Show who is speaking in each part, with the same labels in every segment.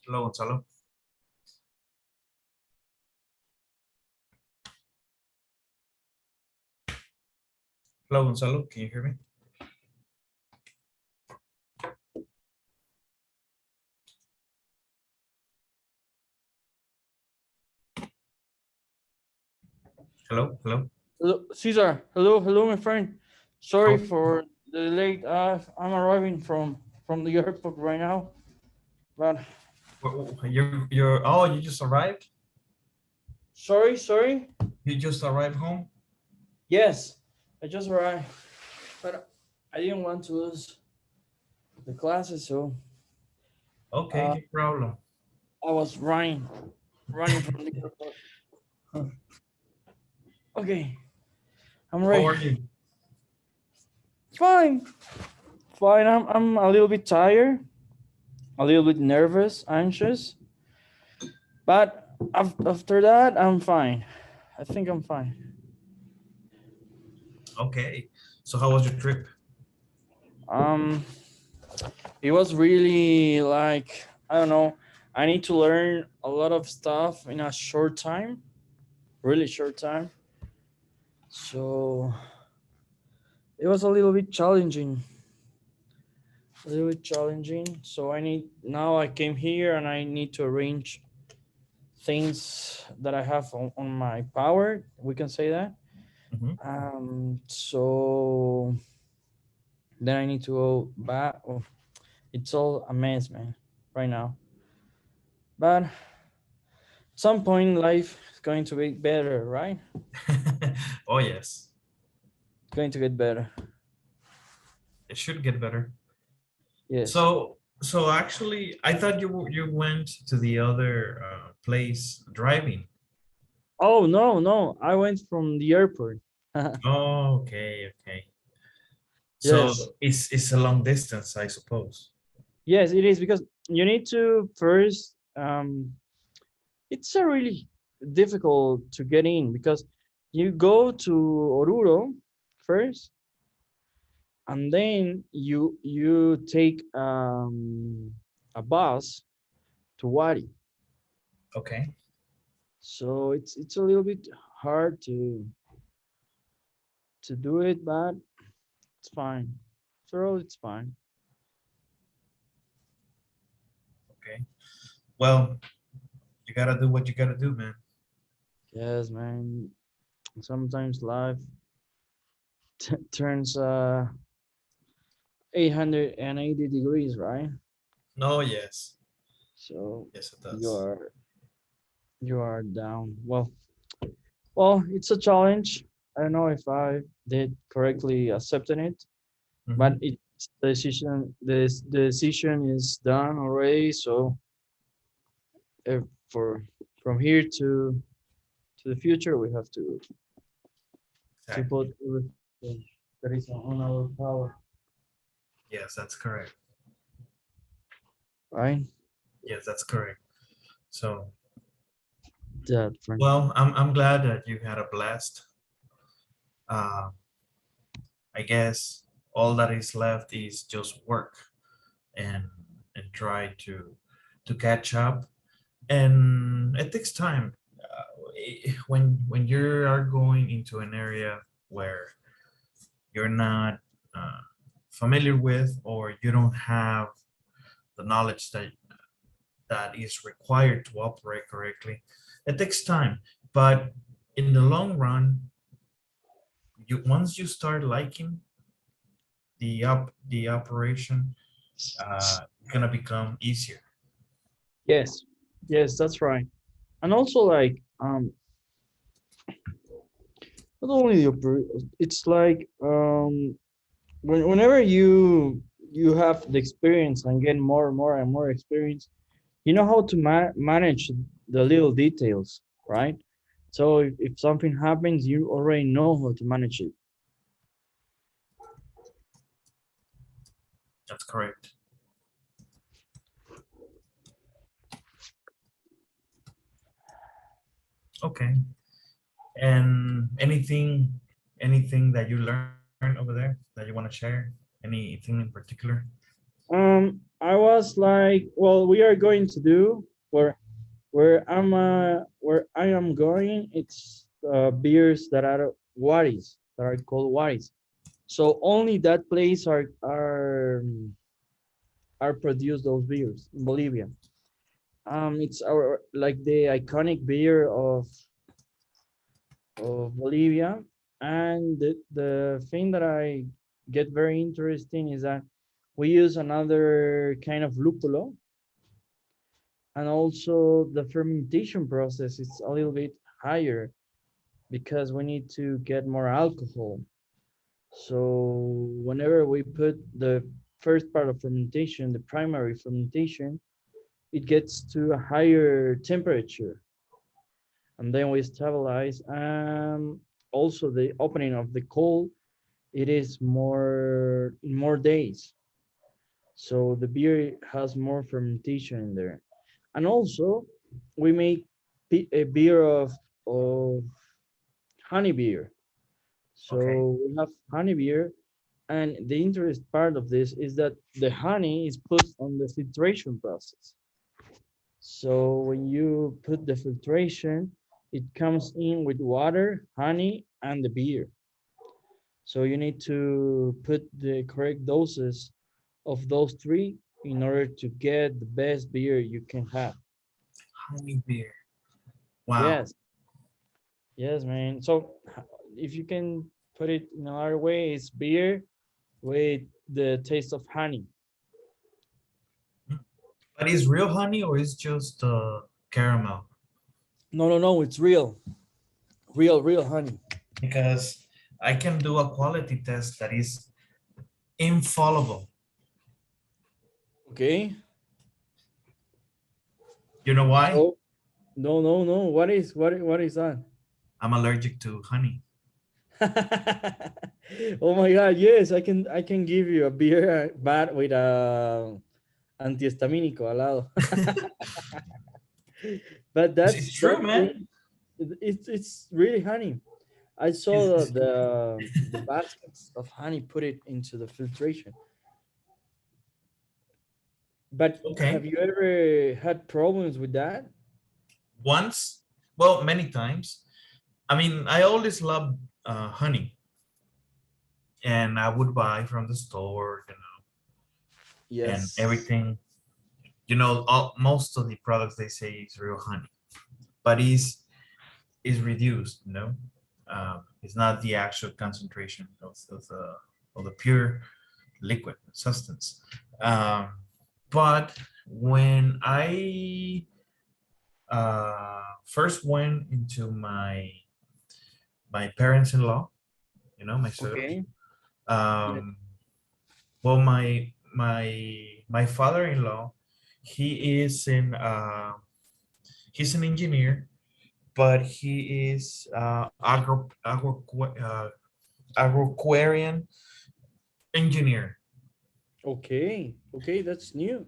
Speaker 1: Hello, Gonzalo. Hello, Gonzalo. Can you hear me? Hello, hello.
Speaker 2: Hello, Caesar. Hello, my friend. Sorry
Speaker 1: Oh,
Speaker 2: for the late. I'm arriving from the airport right now, but
Speaker 1: oh, you just arrived?
Speaker 2: sorry.
Speaker 1: You just arrived home?
Speaker 2: Yes, I just arrived, but I didn't want to lose the classes, so
Speaker 1: Okay,
Speaker 2: uh,
Speaker 1: no problem.
Speaker 2: I was running from the airport. Okay, I'm
Speaker 1: How
Speaker 2: ready.
Speaker 1: are you?
Speaker 2: Fine, fine. I'm a little bit tired, a little bit nervous, anxious, but after that, I'm fine. I think I'm fine.
Speaker 1: Okay. So how was your trip?
Speaker 2: Um, it was really like, I don't know. I need to learn a lot of stuff in a short time, really short time. So it was a little bit challenging, a little bit challenging. So I need now I came here and I need to arrange things that I have on my power. We can say that.
Speaker 1: Mhm.
Speaker 2: So then I need to go back. Oh, it's all a mess, man, right now. But at some point, life is going to be better, right?
Speaker 1: Oh, yes.
Speaker 2: It's going to get better.
Speaker 1: It should get better.
Speaker 2: Yes.
Speaker 1: So actually, I thought you went to the other place driving.
Speaker 2: Oh no! I went from the airport.
Speaker 1: Oh, okay, okay.
Speaker 2: Yes,
Speaker 1: So it's a long distance, I suppose.
Speaker 2: yes, it is because you need to first. It's a really difficult to get in because you go to Oruro first, and then you take a bus to Wari.
Speaker 1: Okay.
Speaker 2: So it's a little bit hard to do it, but it's fine. So it's fine.
Speaker 1: Okay. Well, you gotta do what you gotta do, man.
Speaker 2: Yes, man. Sometimes life turns 880 degrees, right?
Speaker 1: No, yes.
Speaker 2: So
Speaker 1: Yes, it
Speaker 2: you
Speaker 1: does.
Speaker 2: are you are down. Well, it's a challenge. I don't know if I did correctly accepting it, but
Speaker 1: Hmm.
Speaker 2: it's the decision. The decision is done already. So if for from here to the future, we have to
Speaker 1: Exactly.
Speaker 2: put everything that is on our power,
Speaker 1: Yes, that's correct.
Speaker 2: right?
Speaker 1: Yes, that's correct. So,
Speaker 2: That friend.
Speaker 1: well, I'm glad that you had a blast. Uh, I guess all that is left is just work and try to catch up. And it takes time. When you are going into an area where you're not uh, familiar with, or you don't have the knowledge that is required to operate correctly, it takes time. But in the long run, you once you start liking the operation, it's gonna become easier.
Speaker 2: Yes, yes, that's right. And also, like, not only it's like whenever you have the experience and get more and more experience, you know how to manage the little details, right? So if something happens, you already know how to manage it.
Speaker 1: That's correct. Okay. And anything that you learned over there that you want to share? Anything in particular?
Speaker 2: I was like, well, we are going to do where I am going. It's beers that are Waris, that are called Waris. So only that place are produced those beers in Bolivia. It's our like the iconic beer of Bolivia. And the thing that I get very interesting is that we use another kind of lupulo, and also the fermentation process is a little bit higher because we need to get more alcohol. So whenever we put the first part of fermentation, the primary fermentation, it gets to a higher temperature, and then we stabilize. Also the opening of the coal, it is more in more days, so the beer has more fermentation in there. And also we make a beer of honey beer.
Speaker 1: Okay.
Speaker 2: So we have honey beer, and the interest part of this is that the honey is put on the filtration process. So when you put the filtration, it comes in with water, honey, and the beer. So you need to put the correct doses of those three in order to get the best beer you can have.
Speaker 1: Honey beer. Wow.
Speaker 2: Yes, yes, man. So if you can put it in another way, it's beer with the taste of honey.
Speaker 1: But is real honey or is just caramel?
Speaker 2: No, no, no, it's real, real honey.
Speaker 1: Because I can do a quality test that is infallible.
Speaker 2: Okay.
Speaker 1: You know why?
Speaker 2: So no, no, no. What is that?
Speaker 1: I'm allergic to honey.
Speaker 2: Oh my God! Yes, I can give you a beer bat with a antihistamínico al lado. But
Speaker 1: It's true, man.
Speaker 2: it's really honey. I
Speaker 1: It's,
Speaker 2: saw
Speaker 1: it's-
Speaker 2: the baskets of honey put it into the filtration. But have
Speaker 1: okay.
Speaker 2: you ever had problems with that?
Speaker 1: Once, well, many times. I mean, I always loved honey, and I would buy from the store, and
Speaker 2: Yes.
Speaker 1: everything. Most of the products they say is real honey, but is reduced. It's not the actual concentration of the pure liquid substance. Um, but when I first went into my parents-in-law, my suegros.
Speaker 2: Okay. Yes.
Speaker 1: Um, well, my father-in-law, he is in he's an engineer, but he is agroquarian engineer.
Speaker 2: Okay. Okay. That's new.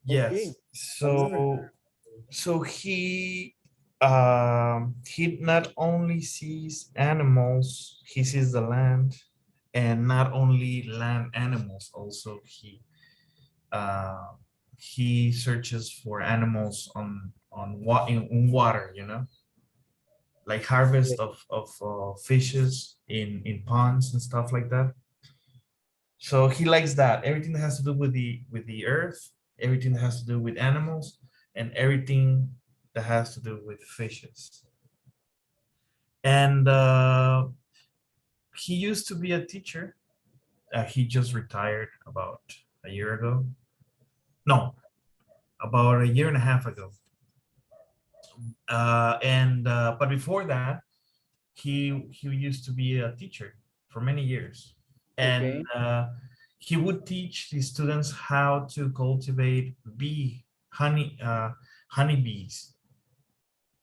Speaker 2: Okay.
Speaker 1: Yes.
Speaker 2: I've never
Speaker 1: So so he not only sees animals, he sees the land, and not only land animals, also uh, he searches for animals in water, like
Speaker 2: heard.
Speaker 1: harvest of fishes in ponds and stuff like that. So he likes that. Everything that has to do with the earth, everything that has to do with animals, and everything that has to do with fishes. And he used to be a teacher. He just retired about a year ago. No, about a year and a half ago. And but before that, he used to be a teacher for many years, and
Speaker 2: Okay.
Speaker 1: he would teach the students how to cultivate honeybees,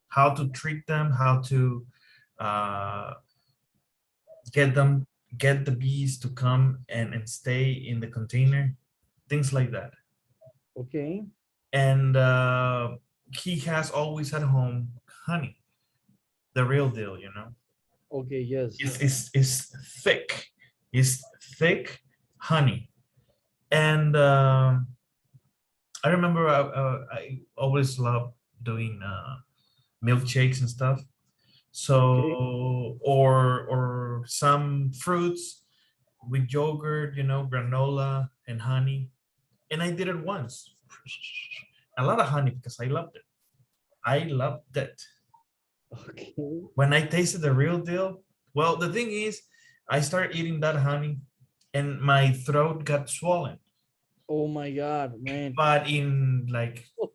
Speaker 1: how to treat them, how to uh, get them get the bees to come and stay in the container, things like that.
Speaker 2: Okay.
Speaker 1: And he has always at home honey, the real deal.
Speaker 2: Okay. Yes.
Speaker 1: It's thick. It's thick honey. And I remember I always loved doing milkshakes and stuff.
Speaker 2: Okay.
Speaker 1: So or some fruits with yogurt, granola and honey. And I did it once. A lot of honey because I loved it. I loved it.
Speaker 2: Okay.
Speaker 1: When I tasted the real deal, well, the thing is, I started eating that honey and my throat got swollen.
Speaker 2: Oh my God, man.
Speaker 1: But in like
Speaker 2: Oh,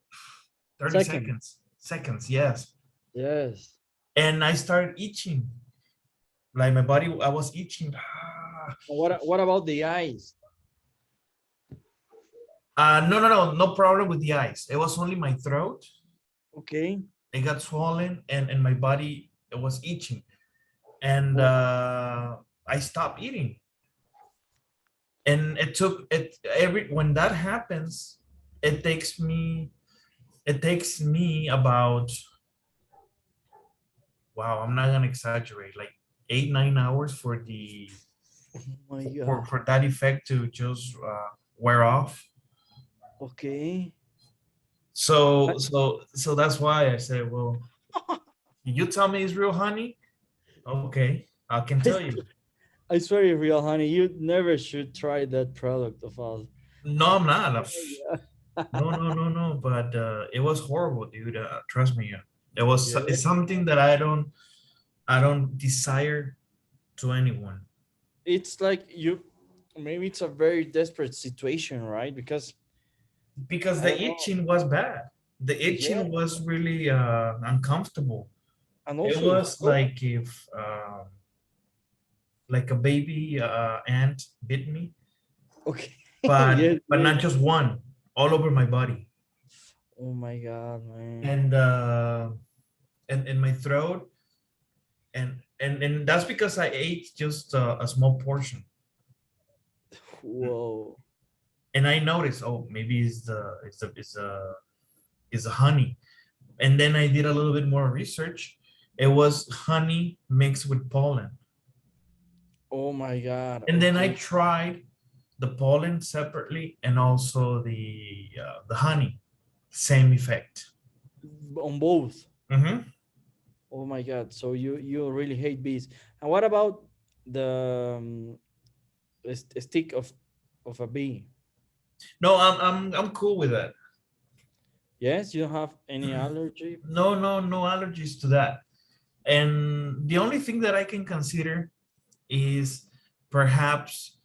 Speaker 1: 30
Speaker 2: second.
Speaker 1: seconds, yes.
Speaker 2: Yes.
Speaker 1: And I started itching. Like my body, I was itching.
Speaker 2: What about the eyes?
Speaker 1: No, no, no, no problem with the eyes. It was only my throat.
Speaker 2: Okay.
Speaker 1: It got swollen and my body, it was itching. And
Speaker 2: Oh,
Speaker 1: I stopped eating. And it took it every when that happens, it takes me about, wow, I'm not gonna exaggerate, like 8, 9 hours for the
Speaker 2: oh my God.
Speaker 1: for that effect to just wear off.
Speaker 2: Okay.
Speaker 1: So that's why I said, well, you tell me it's real honey, okay, I can
Speaker 2: I,
Speaker 1: tell you.
Speaker 2: I swear, it's real, honey. You never should try that product of ours.
Speaker 1: No, I'm not.
Speaker 2: Oh
Speaker 1: No,
Speaker 2: my
Speaker 1: no, no, no. But it was horrible, dude. Trust me. It was.
Speaker 2: God.
Speaker 1: It's
Speaker 2: Yeah.
Speaker 1: something that I don't desire to anyone.
Speaker 2: It's like you, maybe it's a very desperate situation, right? Because
Speaker 1: Because
Speaker 2: I
Speaker 1: the
Speaker 2: don't know.
Speaker 1: itching was bad. The
Speaker 2: Yeah.
Speaker 1: itching was really uncomfortable.
Speaker 2: And
Speaker 1: It
Speaker 2: also,
Speaker 1: was like if like a baby ant bit me,
Speaker 2: okay.
Speaker 1: but
Speaker 2: Yes, yes.
Speaker 1: not just one, all over my body,
Speaker 2: Oh my God, man.
Speaker 1: and in my throat, and that's because I ate just a small portion,
Speaker 2: Whoa.
Speaker 1: and I noticed, oh, maybe it's a honey, and then I did a little bit more research. It was honey mixed with pollen.
Speaker 2: Oh my God.
Speaker 1: And then I
Speaker 2: Okay.
Speaker 1: tried the pollen separately and also the honey, same effect.
Speaker 2: On both.
Speaker 1: Mhm.
Speaker 2: Oh my God. So you really hate bees. And what about the stick of a bee?
Speaker 1: No, I'm cool with that.
Speaker 2: Yes, you don't have any allergy.
Speaker 1: No, no, no allergies to that. And the only thing that I can consider is perhaps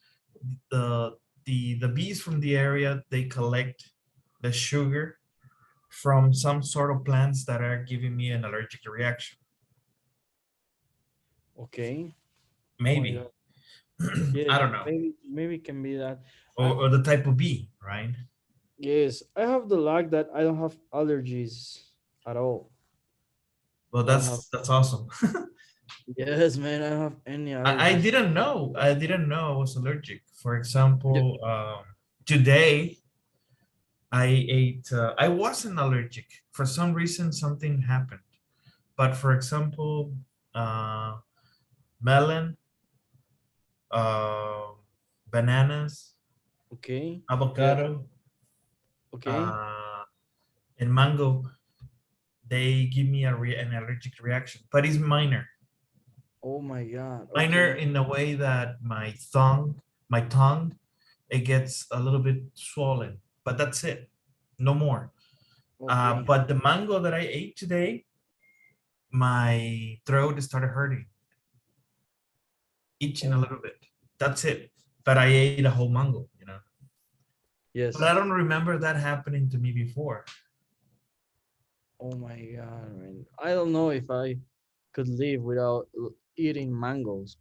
Speaker 1: the the bees from the area, they collect the sugar from some sort of plants that are giving me an allergic reaction.
Speaker 2: Okay. Oh my
Speaker 1: Maybe.
Speaker 2: God. Yes,
Speaker 1: I don't know.
Speaker 2: maybe it can be that.
Speaker 1: Or,
Speaker 2: I,
Speaker 1: or the type of bee, right?
Speaker 2: yes, I have the luck that I don't have allergies at all.
Speaker 1: Well,
Speaker 2: I don't have.
Speaker 1: that's awesome.
Speaker 2: Yes, man, I don't have any
Speaker 1: I
Speaker 2: allergies.
Speaker 1: didn't know. I didn't know I was allergic. For
Speaker 2: Yeah.
Speaker 1: example, today I ate. I wasn't allergic. For some reason, something happened. But for example, uh, melon, uh, bananas,
Speaker 2: Okay. Yeah.
Speaker 1: avocado,
Speaker 2: Okay.
Speaker 1: uh, and mango, they give me an allergic reaction, but it's minor.
Speaker 2: Oh my God.
Speaker 1: Minor
Speaker 2: Okay.
Speaker 1: in a way that my tongue, it gets a little bit swollen, but that's it, no more.
Speaker 2: Okay.
Speaker 1: But the mango that I ate today, my throat started hurting, itching a
Speaker 2: Oh,
Speaker 1: little bit. That's it. But I ate a whole mango. But I
Speaker 2: yes.
Speaker 1: don't remember that happening to me before.
Speaker 2: Oh my God, man. I don't know if I could live without eating mangoes.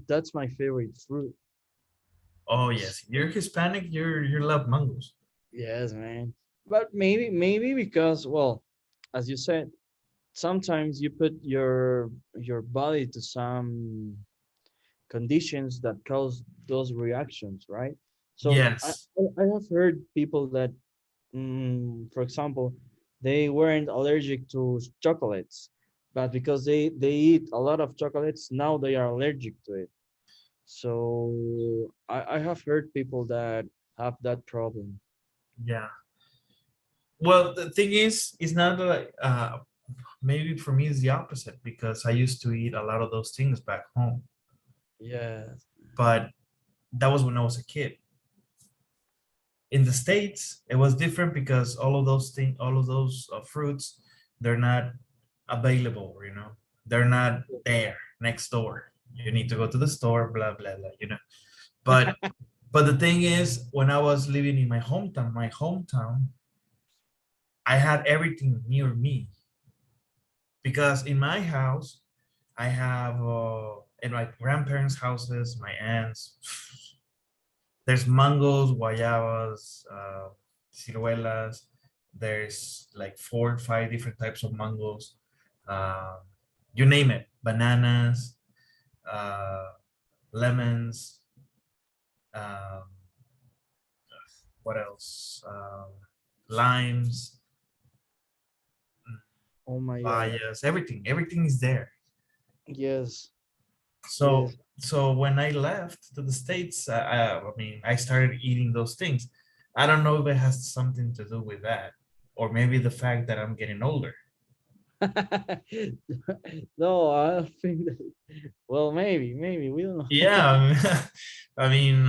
Speaker 2: That's my favorite fruit.
Speaker 1: Oh yes, you're Hispanic. You love mangoes.
Speaker 2: Yes, man. But maybe because, well, as you said, sometimes you put your body to some conditions that cause those reactions, right? So
Speaker 1: Yes.
Speaker 2: I have heard people that, for example, they weren't allergic to chocolates, but because they eat a lot of chocolates, now they are allergic to it. So I have heard people that have that problem.
Speaker 1: Yeah. Well, the thing is, it's not like maybe for me it's the opposite because I used to eat a lot of those things back home,
Speaker 2: Yes.
Speaker 1: but that was when I was a kid. In the States, it was different because all of those things, all of those fruits, they're not available, you know, they're not there next door. You need to go to the store, blah, blah, blah, you know. But the thing is, when I was living in my hometown, I had everything near me because in my house, I have in my grandparents' houses, my aunts, there's mangoes, guayabas, ciruelas. There's like 4 or 5 different types of mangoes. Uh, you name it, bananas, uh, lemons. Um, what else? Limes,
Speaker 2: Oh my God.
Speaker 1: papayas, everything. Everything is there.
Speaker 2: Yes.
Speaker 1: So
Speaker 2: Yes.
Speaker 1: when I left to the States, I mean, I started eating those things. I don't know if it has something to do with that, or maybe the fact that I'm getting older.
Speaker 2: No, I don't think that. Well, maybe we don't know.
Speaker 1: Yeah, I mean,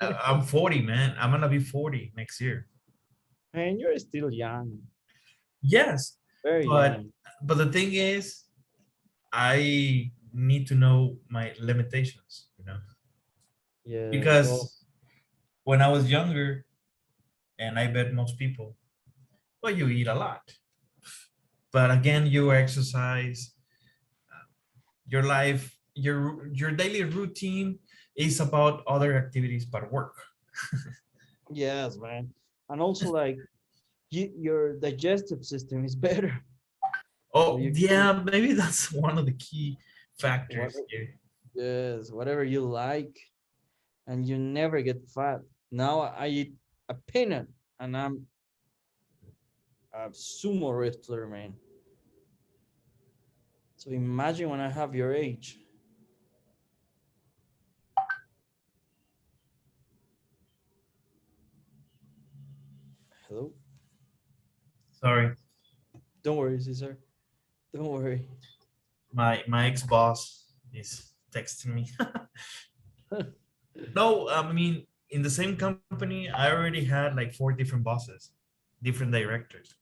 Speaker 1: I'm 40, man. I'm gonna be 40 next year.
Speaker 2: Man, you're still young,
Speaker 1: Yes,
Speaker 2: very
Speaker 1: but
Speaker 2: young.
Speaker 1: the thing is, I need to know my limitations, you know,
Speaker 2: Yes. Well,
Speaker 1: because when I was younger, and I bet most people, well, you eat a lot, but again, you exercise, your life, your daily routine is about other activities but work.
Speaker 2: yes, man. And also, like, your digestive system is better, so
Speaker 1: Oh
Speaker 2: you can eat
Speaker 1: yeah, maybe that's one of the key
Speaker 2: what,
Speaker 1: factors here.
Speaker 2: yes, whatever you like, and you never get fat. Now I eat a peanut, and I'm a sumo wrestler, man. So imagine when I have your age. Hello.
Speaker 1: Sorry,
Speaker 2: Don't worry, Caesar. Don't worry.
Speaker 1: my ex-boss is texting me. No, I mean, in the same company I already had like 4 different bosses, different directors,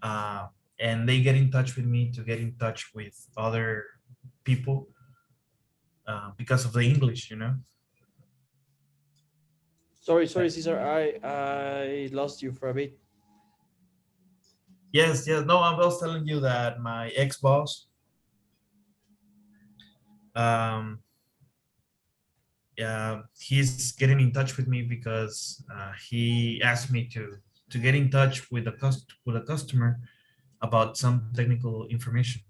Speaker 1: uh, and they get in touch with me to get in touch with other people because of the English, you know.
Speaker 2: Sorry, Caesar. I lost you for a bit.
Speaker 1: Yes, yes. No, I was telling you that my ex-boss, um, he's getting in touch with me because he asked me to get in touch with a customer about some technical information.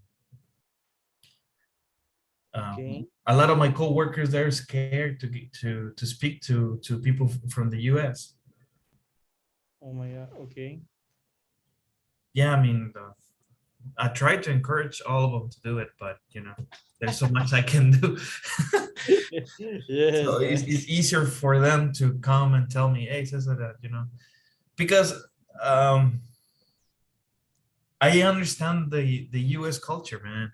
Speaker 2: Okay.
Speaker 1: A lot of my coworkers they're scared to get to speak to people from the U.S.
Speaker 2: Oh my God. Okay.
Speaker 1: Yeah, I mean, I try to encourage all of them to do it, but you know, there's so much I can do.
Speaker 2: Yes,
Speaker 1: So
Speaker 2: man.
Speaker 1: it's easier for them to come and tell me, hey, Cesar, that, you know, because um, I understand the U.S. culture, man.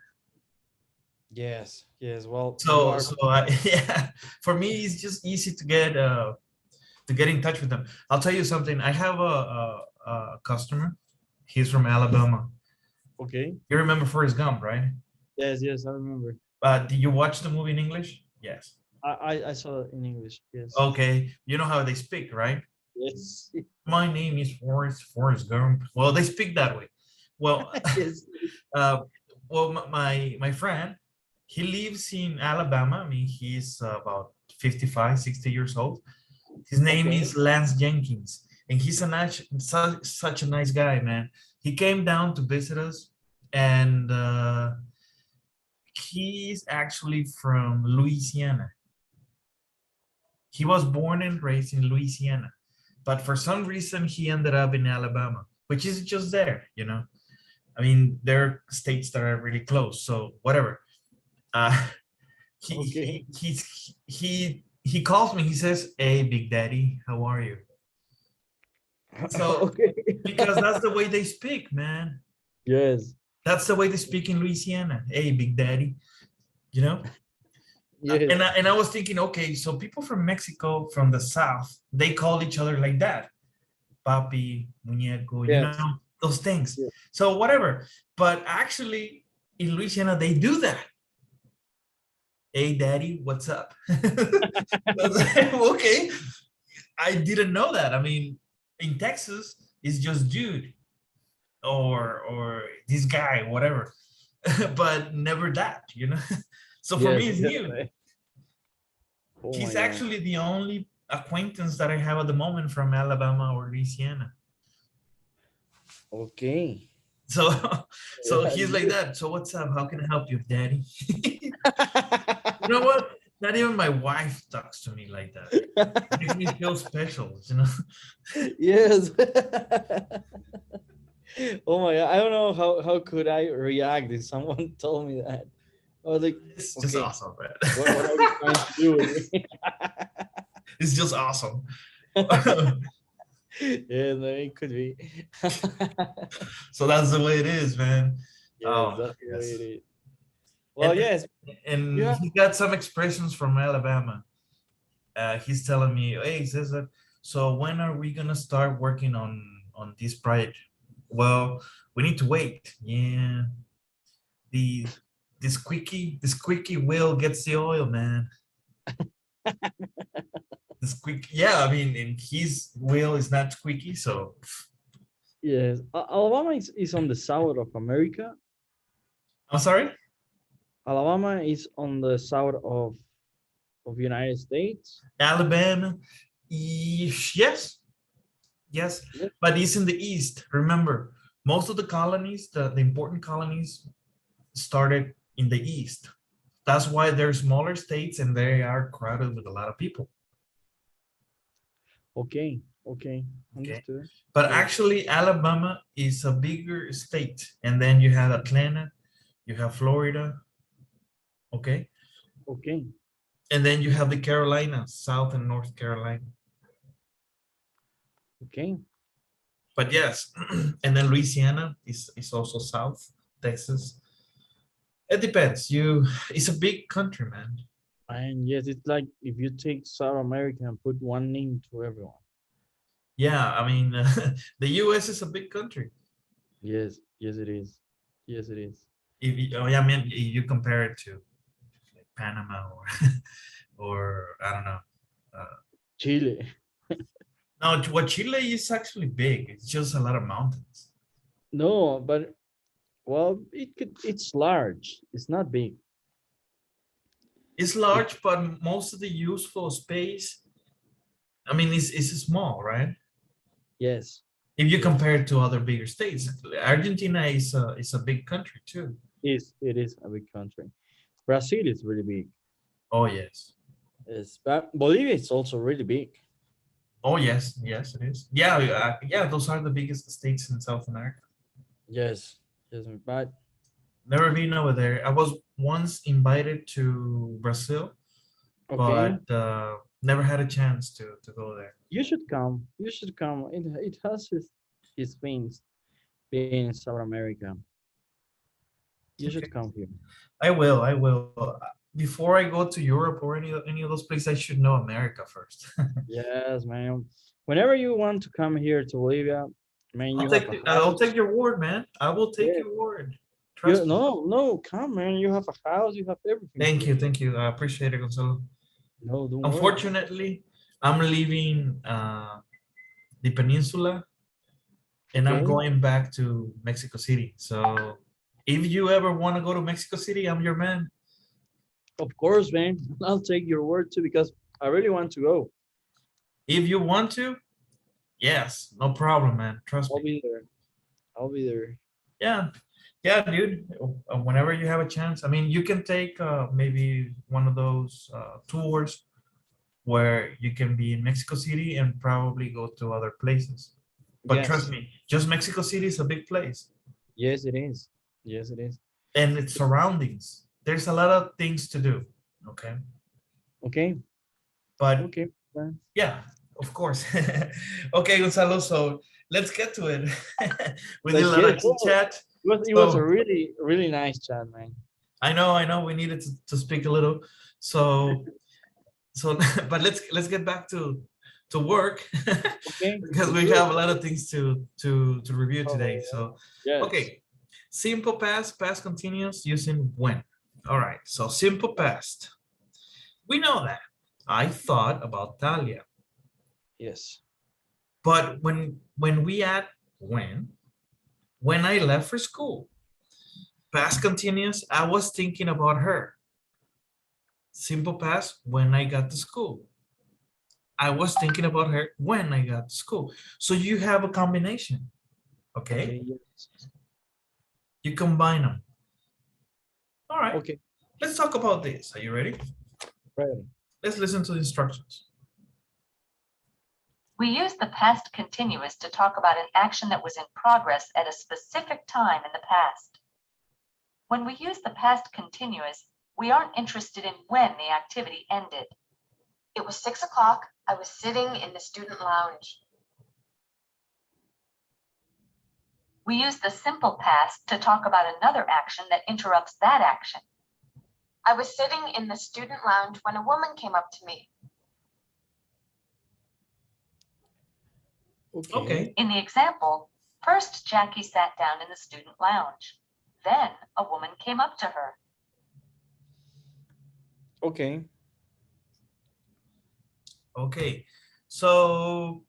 Speaker 2: Yes. Yes. Well, you
Speaker 1: So
Speaker 2: are.
Speaker 1: yeah, for me it's just easy to get in touch with them. I'll tell you something. I have a customer. He's from Alabama.
Speaker 2: Okay.
Speaker 1: You remember Forrest Gump, right?
Speaker 2: Yes. Yes. I remember.
Speaker 1: Did you watch the movie in English? Yes.
Speaker 2: I saw it in English. Yes.
Speaker 1: Okay. You know how they speak, right?
Speaker 2: Yes.
Speaker 1: My name is Forrest Gump. Well, they speak that way. Well,
Speaker 2: Yes.
Speaker 1: uh, my friend, he lives in Alabama. I mean, he's about 55, 60 years old. His name
Speaker 2: Okay.
Speaker 1: is Lance Jenkins, and he's such a nice guy, man. He came down to visit us, and he's actually from Louisiana. He was born and raised in Louisiana, but for some reason he ended up in Alabama, which is just there, you know. I mean, there are states that are really close, so whatever. Uh,
Speaker 2: Okay.
Speaker 1: he calls me. He says, "Hey, Big Daddy, how are you?" So
Speaker 2: Okay.
Speaker 1: because that's the way they speak, man.
Speaker 2: Yes.
Speaker 1: That's the way they speak in Louisiana. Hey, Big Daddy, you know?
Speaker 2: Yes.
Speaker 1: And I was thinking, okay, so people from Mexico, from the South, they call each other like that. Papi, muñeco, you
Speaker 2: Yes.
Speaker 1: know, those things.
Speaker 2: Yes.
Speaker 1: So whatever. But actually, in Louisiana, they do that. Hey, daddy, what's up? Okay. I didn't know that. I mean, in Texas, it's just dude or this guy, whatever. But never that, you know? So for me,
Speaker 2: Yes.
Speaker 1: it's
Speaker 2: Yes.
Speaker 1: new.
Speaker 2: Oh
Speaker 1: He's
Speaker 2: my God.
Speaker 1: actually the only acquaintance that I have at the moment from Alabama or Louisiana.
Speaker 2: Okay.
Speaker 1: So, so
Speaker 2: Yeah.
Speaker 1: he's like that. So what's up? How can I help you, daddy? You know what? Not even my wife talks to me like that. It makes me feel special, you know?
Speaker 2: Yes. Oh my God. I don't know how could I react if someone told me that. I was like,
Speaker 1: It's just
Speaker 2: okay,
Speaker 1: awesome,
Speaker 2: what are
Speaker 1: man.
Speaker 2: you trying to do with me?
Speaker 1: It's just awesome.
Speaker 2: Yeah, no, it could be.
Speaker 1: So that's the way it is, man.
Speaker 2: Yes,
Speaker 1: Oh,
Speaker 2: that's the way it
Speaker 1: yes.
Speaker 2: is. Well,
Speaker 1: And
Speaker 2: yes,
Speaker 1: and
Speaker 2: yeah.
Speaker 1: he got some expressions from Alabama. He's telling me, hey, Cesar, so when are we gonna start working on this project? Well, we need to wait. Yeah, the the squeaky wheel gets the oil, man. The squeak, yeah. I mean, and his wheel is not squeaky, so
Speaker 2: Yes, Alabama is on the south of America.
Speaker 1: I'm sorry.
Speaker 2: Alabama is on the south of United States.
Speaker 1: Alabama, yes, yes,
Speaker 2: Yes.
Speaker 1: but it's in the east. Remember, most of the colonies, the important colonies, started in the east. That's why they're smaller states and they are crowded with a lot of people.
Speaker 2: Okay, okay,
Speaker 1: Okay.
Speaker 2: understood.
Speaker 1: But
Speaker 2: Yes.
Speaker 1: actually, Alabama is a bigger state. And then you have Atlanta, you have Florida, okay?
Speaker 2: Okay,
Speaker 1: And then you have the Carolinas, South and North Carolina.
Speaker 2: okay.
Speaker 1: But yes, and then Louisiana is also South, Texas. It depends. It's a big country, man.
Speaker 2: And yes, it's like if you take South America and put one name to everyone.
Speaker 1: Yeah, I mean, the US is a big country.
Speaker 2: Yes, yes, it is. Yes, it is.
Speaker 1: If you, oh, yeah, I mean, you compare it to like Panama or or I don't know. Uh,
Speaker 2: Chile.
Speaker 1: no, what Chile is actually big. It's just a lot of mountains.
Speaker 2: No, but well, it's large. It's not big.
Speaker 1: It's
Speaker 2: It,
Speaker 1: large, but most of the useful space, I mean, it's small, right?
Speaker 2: yes,
Speaker 1: If you
Speaker 2: yes.
Speaker 1: compare it to other bigger states, Argentina is a big country too.
Speaker 2: It is a big country. Brazil is really big.
Speaker 1: Oh yes.
Speaker 2: Yes, but Bolivia is also really big.
Speaker 1: Oh yes, yes, it is. Yeah, yeah. Those are the biggest states in South America.
Speaker 2: Yes, yes, but
Speaker 1: Never been over there. I was once invited to Brazil,
Speaker 2: okay.
Speaker 1: but never had a chance to go there.
Speaker 2: You should come. You should come. It has its things being in South America. You
Speaker 1: Okay,
Speaker 2: should come here.
Speaker 1: I will. I will. Before I go to Europe or any of those places, I should know America first.
Speaker 2: Yes, man. Whenever you want to come here to Bolivia, man, you have a
Speaker 1: I'll take
Speaker 2: house.
Speaker 1: your word, man. I will take
Speaker 2: Yeah.
Speaker 1: your word.
Speaker 2: You
Speaker 1: Trust me.
Speaker 2: no, come, man. You have a house. You have everything
Speaker 1: Thank
Speaker 2: here.
Speaker 1: you, thank you. I appreciate it, Gonzalo.
Speaker 2: No, don't worry.
Speaker 1: Unfortunately, I'm leaving the peninsula and I'm
Speaker 2: Okay.
Speaker 1: going back to Mexico City. So if you ever want to go to Mexico City, I'm your man.
Speaker 2: Of course, man. I'll take your word too because I really want to go.
Speaker 1: If you want to, yes, no problem, man. Trust
Speaker 2: I'll
Speaker 1: me.
Speaker 2: be there. I'll be there.
Speaker 1: Yeah, yeah, dude. Whenever you have a chance, I mean, you can take maybe one of those tours where you can be in Mexico City and probably go to other places. But trust
Speaker 2: Yes.
Speaker 1: me, just Mexico City is a big place
Speaker 2: Yes, it is. Yes, it is.
Speaker 1: and its surroundings. There's a lot of things to do. Okay.
Speaker 2: Okay.
Speaker 1: But
Speaker 2: Okay, man.
Speaker 1: yeah, Of course. Okay, Gonzalo, so let's get to it. We did a
Speaker 2: Let's
Speaker 1: lot
Speaker 2: get
Speaker 1: of
Speaker 2: it.
Speaker 1: chit chat.
Speaker 2: It was a
Speaker 1: So
Speaker 2: really nice chat, man.
Speaker 1: I know, we needed to speak a little. So, so, but let's get back to work
Speaker 2: Okay,
Speaker 1: because
Speaker 2: let's
Speaker 1: we
Speaker 2: do it.
Speaker 1: have a lot of things to review today.
Speaker 2: Oh,
Speaker 1: So,
Speaker 2: yes.
Speaker 1: okay, simple past, past continuous using when. All right, so simple past. We know that. I thought about Talia,
Speaker 2: Yes.
Speaker 1: but when we add when I left for school, past continuous, I was thinking about her. Simple past, when I got to school. I was thinking about her when I got to school. So you have a combination, okay?
Speaker 2: Okay. Yes.
Speaker 1: You combine them. All right,
Speaker 2: Okay.
Speaker 1: let's talk about this. Are you ready?
Speaker 2: Ready.
Speaker 1: Let's listen to the instructions.
Speaker 3: We use the past continuous to talk about an action that was in progress at a specific time in the past. When we use the past continuous, we aren't interested in when the activity ended.
Speaker 4: It was 6 o'clock. I was sitting in the student lounge.
Speaker 3: We use the simple past to talk about another action that interrupts that action.
Speaker 4: I was sitting in the student lounge when a woman came up to me.
Speaker 2: Okay.
Speaker 1: Okay,
Speaker 3: In the example, first Jackie sat down in the student lounge. Then a woman came up to her.
Speaker 2: Okay.
Speaker 1: okay. So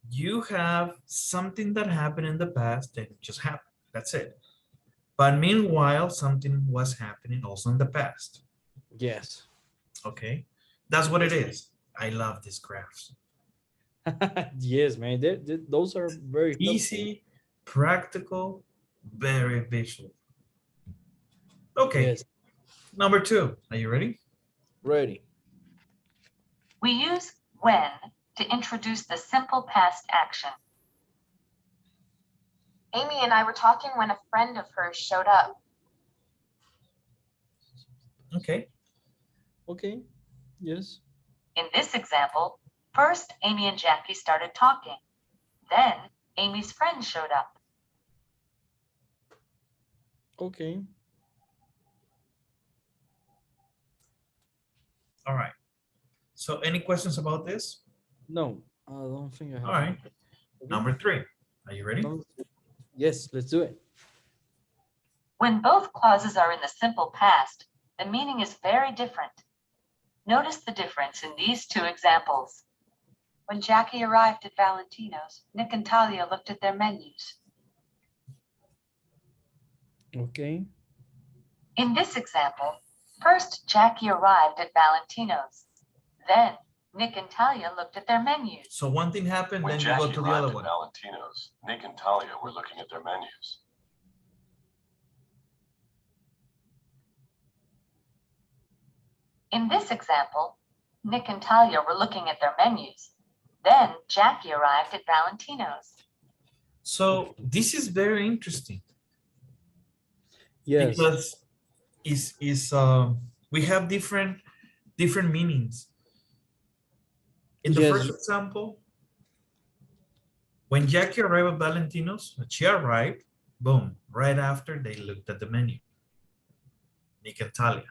Speaker 1: you have something that happened in the past that just happened. That's it. But meanwhile, something was happening also in the past.
Speaker 2: Yes.
Speaker 1: Okay, that's what it is. I love these graphs.
Speaker 2: Yes, man. Those are very helpful.
Speaker 1: Easy, practical, very visual. Okay,
Speaker 2: Yes.
Speaker 1: number two. Are you ready?
Speaker 2: Ready.
Speaker 3: We use when to introduce the simple past action.
Speaker 4: Amy and I were talking when a friend of hers showed up.
Speaker 1: Okay,
Speaker 2: Okay. Yes.
Speaker 3: In this example, first Amy and Jackie started talking. Then Amy's friend showed up.
Speaker 2: Okay.
Speaker 1: all right. So any questions about this?
Speaker 2: No, I don't think I have.
Speaker 1: All right,
Speaker 2: Okay.
Speaker 1: number three. Are you ready?
Speaker 2: Yes, let's do it.
Speaker 3: When both clauses are in the simple past, the meaning is very different. Notice the difference in these two examples.
Speaker 4: When Jackie arrived at Valentino's, Nick and Talia looked at their menus.
Speaker 2: Okay.
Speaker 3: In this example, first Jackie arrived at Valentino's. Then Nick and Talia looked at their menus.
Speaker 1: So one thing happened,
Speaker 5: When
Speaker 1: then you
Speaker 5: Jackie
Speaker 1: go to the
Speaker 5: arrived
Speaker 1: other
Speaker 5: at
Speaker 1: one.
Speaker 5: Valentino's, Nick and Talia were looking at their menus.
Speaker 3: In this example, Nick and Talia were looking at their menus. Then Jackie arrived at Valentino's.
Speaker 1: So this is very interesting
Speaker 2: Yes.
Speaker 1: because we have different meanings. In the
Speaker 2: Yes.
Speaker 1: first example, when Jackie arrived at Valentino's, she arrived, boom, right after they looked at the menu, Nick and Talia.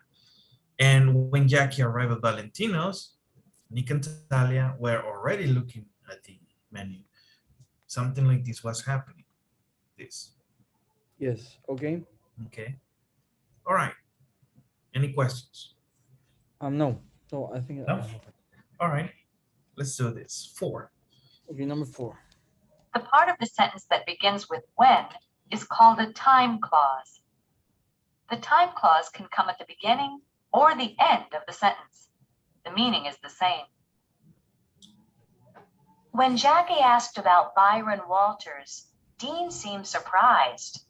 Speaker 1: And when Jackie arrived at Valentino's, Nick and Talia were already looking at the menu. Something like this was happening. This.
Speaker 2: Yes. Okay.
Speaker 1: Okay. All right. Any questions?
Speaker 2: No. So I think
Speaker 1: No? All right. Let's do this. 4.
Speaker 2: Okay, number 4.
Speaker 3: The part of the sentence that begins with when is called a time clause. The time clause can come at the beginning or the end of the sentence. The meaning is the same. When Jackie asked about Byron Walters, Dean seemed surprised.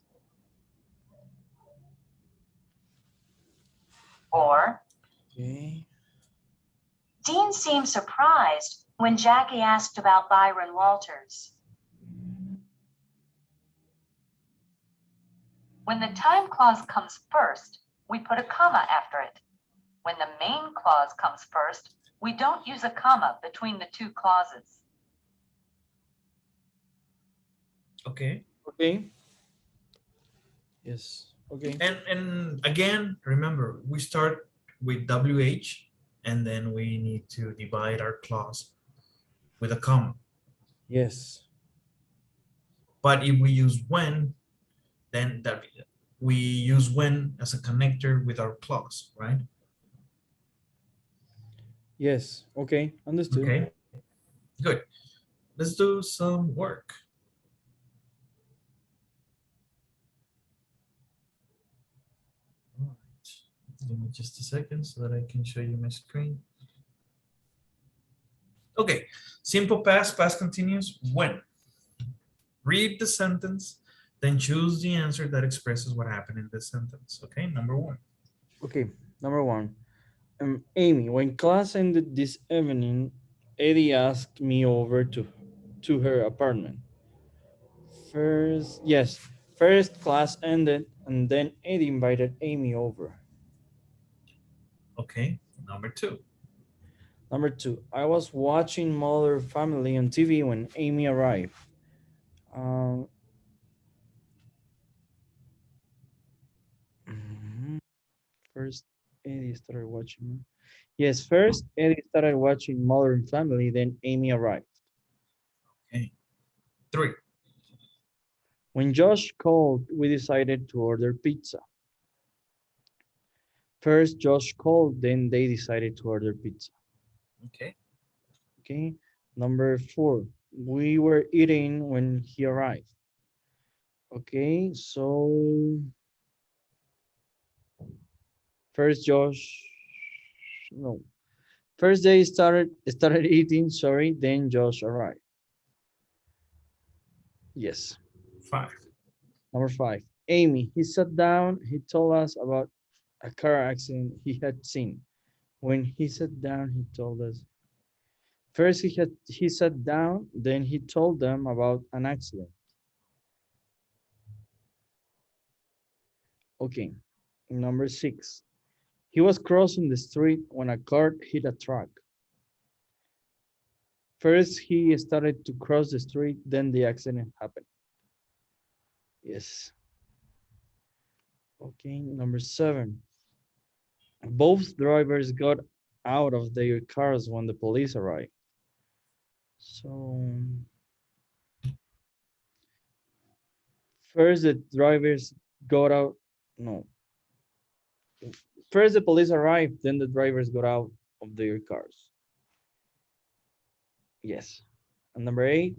Speaker 3: Or,
Speaker 2: Okay.
Speaker 3: Dean seemed surprised when Jackie asked about Byron Walters. When the time clause comes first, we put a comma after it. When the main clause comes first, We don't use a comma between the two clauses.
Speaker 1: Okay.
Speaker 2: Okay. Yes. Okay.
Speaker 1: And again, remember, we start with WH and then we need to divide our clause with a comma.
Speaker 2: Yes.
Speaker 1: But if we use when, then that we use when as a connector with our clause, right?
Speaker 2: Yes. Okay. Understood.
Speaker 1: Okay, good. Let's do some work. All right. Give me just a second so that I can show you my screen. Okay, simple past, past continuous, when. Read the sentence, then choose the answer that expresses what happened in this sentence. Okay, number one.
Speaker 2: Okay. Number one. Amy, when class ended this evening, Eddie asked me over to her apartment. First class ended, and then Eddie invited Amy over.
Speaker 1: Okay, number two.
Speaker 2: Number two, I was watching Mother Family on TV when Amy arrived. Um, mhm. First, Eddie started watching. Yes, first Eddie started watching Modern Family, then Amy arrived.
Speaker 1: Okay, three.
Speaker 2: When Josh called, we decided to order pizza. First, Josh called, then they decided to order pizza.
Speaker 1: Okay,
Speaker 2: Okay. Number four, we were eating when he arrived. Okay, so first Josh, no, first they started eating, sorry, then Josh arrived. Yes.
Speaker 1: five.
Speaker 2: Number five, Amy, he sat down, he told us about a car accident he had seen. When he sat down, he told us. First he sat down, then he told them about an accident. Okay. Number six. He was crossing the street when a car hit a truck. First he started to cross the street, then the accident happened. Yes. Okay. Number seven. Both drivers got out of their cars when the police arrived. So first the drivers got out. No. First the police arrived, then the drivers got out of their cars. Yes. And number eight,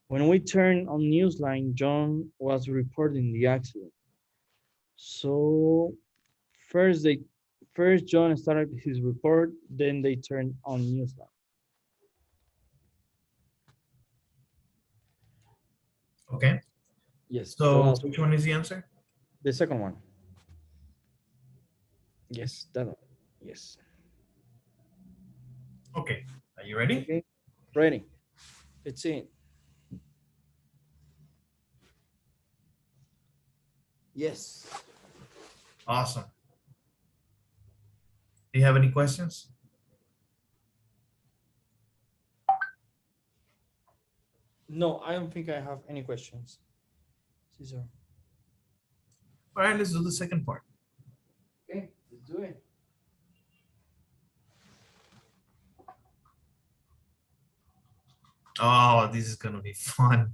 Speaker 2: when we turned on Newsline, John was reporting the accident. So first they first John started his report, then they turned on Newsline.
Speaker 1: Okay,
Speaker 2: Yes, the
Speaker 1: so
Speaker 2: last one.
Speaker 1: which one is the answer?
Speaker 2: The second one. Yes, that one. Yes.
Speaker 1: Okay, are you ready?
Speaker 2: Okay, ready. It's in. Yes.
Speaker 1: Awesome. Do you have any questions?
Speaker 2: No, I don't think I have any questions. Caesar.
Speaker 1: All right, let's do the second part.
Speaker 2: Okay, let's do it.
Speaker 1: Oh, this is gonna be fun.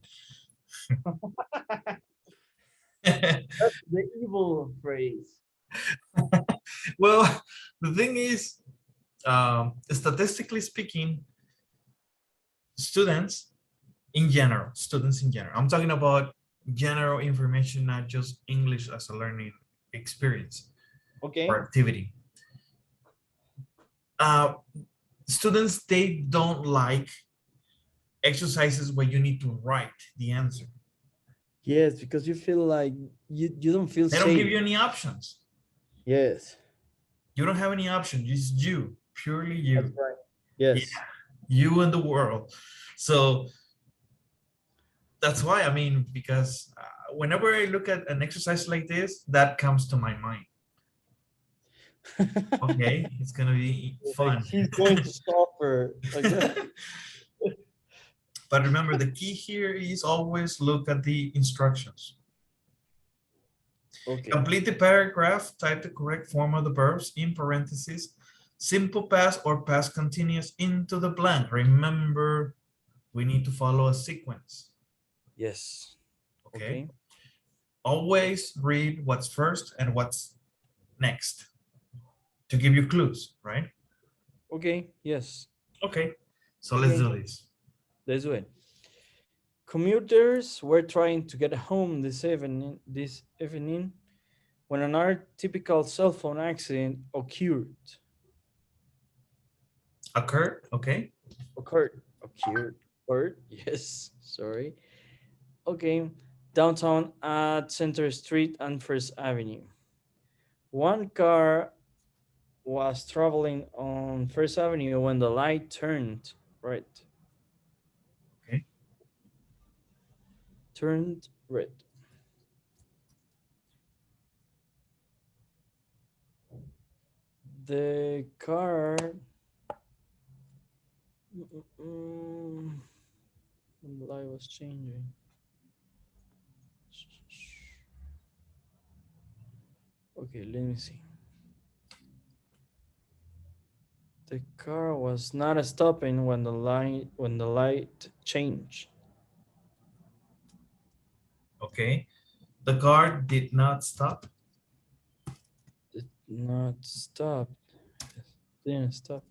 Speaker 2: That's the evil phrase.
Speaker 1: Well, the thing is, statistically speaking, students in general, I'm talking about general information, not just English as a learning experience
Speaker 2: Okay.
Speaker 1: or activity. Students, they don't like exercises where you need to write the answer.
Speaker 2: Yes, because you feel like you don't feel
Speaker 1: They
Speaker 2: safe.
Speaker 1: don't give you any options.
Speaker 2: Yes.
Speaker 1: You don't have any options. It's you, purely you.
Speaker 2: That's right. Yes.
Speaker 1: Yeah, you and the world. So that's why, I mean, because whenever I look at an exercise like this, that comes to my mind. Okay, it's gonna be
Speaker 2: Like
Speaker 1: fun.
Speaker 2: he's going to suffer like that.
Speaker 1: But remember, the key here is always look at the instructions.
Speaker 2: Okay.
Speaker 1: Complete the paragraph, type the correct form of the verbs in parentheses, simple past or past continuous into the blank. Remember, we need to follow a sequence,
Speaker 2: Yes.
Speaker 1: okay?
Speaker 2: Okay.
Speaker 1: Always read what's first and what's next to give you clues, right?
Speaker 2: Okay. Yes.
Speaker 1: Okay, so let's
Speaker 2: Okay.
Speaker 1: do this.
Speaker 2: Let's do it. Commuters were trying to get home this evening when another typical cell phone accident
Speaker 1: Occurred, okay?
Speaker 2: occurred. Yes, sorry. Okay, downtown at Center Street and First Avenue. One car was traveling on First Avenue when the light turned red.
Speaker 1: Okay.
Speaker 2: Turned red. The car. When the light was changing. Okay, let me see. The car was not stopping when the light changed.
Speaker 1: Okay, the car did not stop.
Speaker 2: Did not stop. Didn't stop.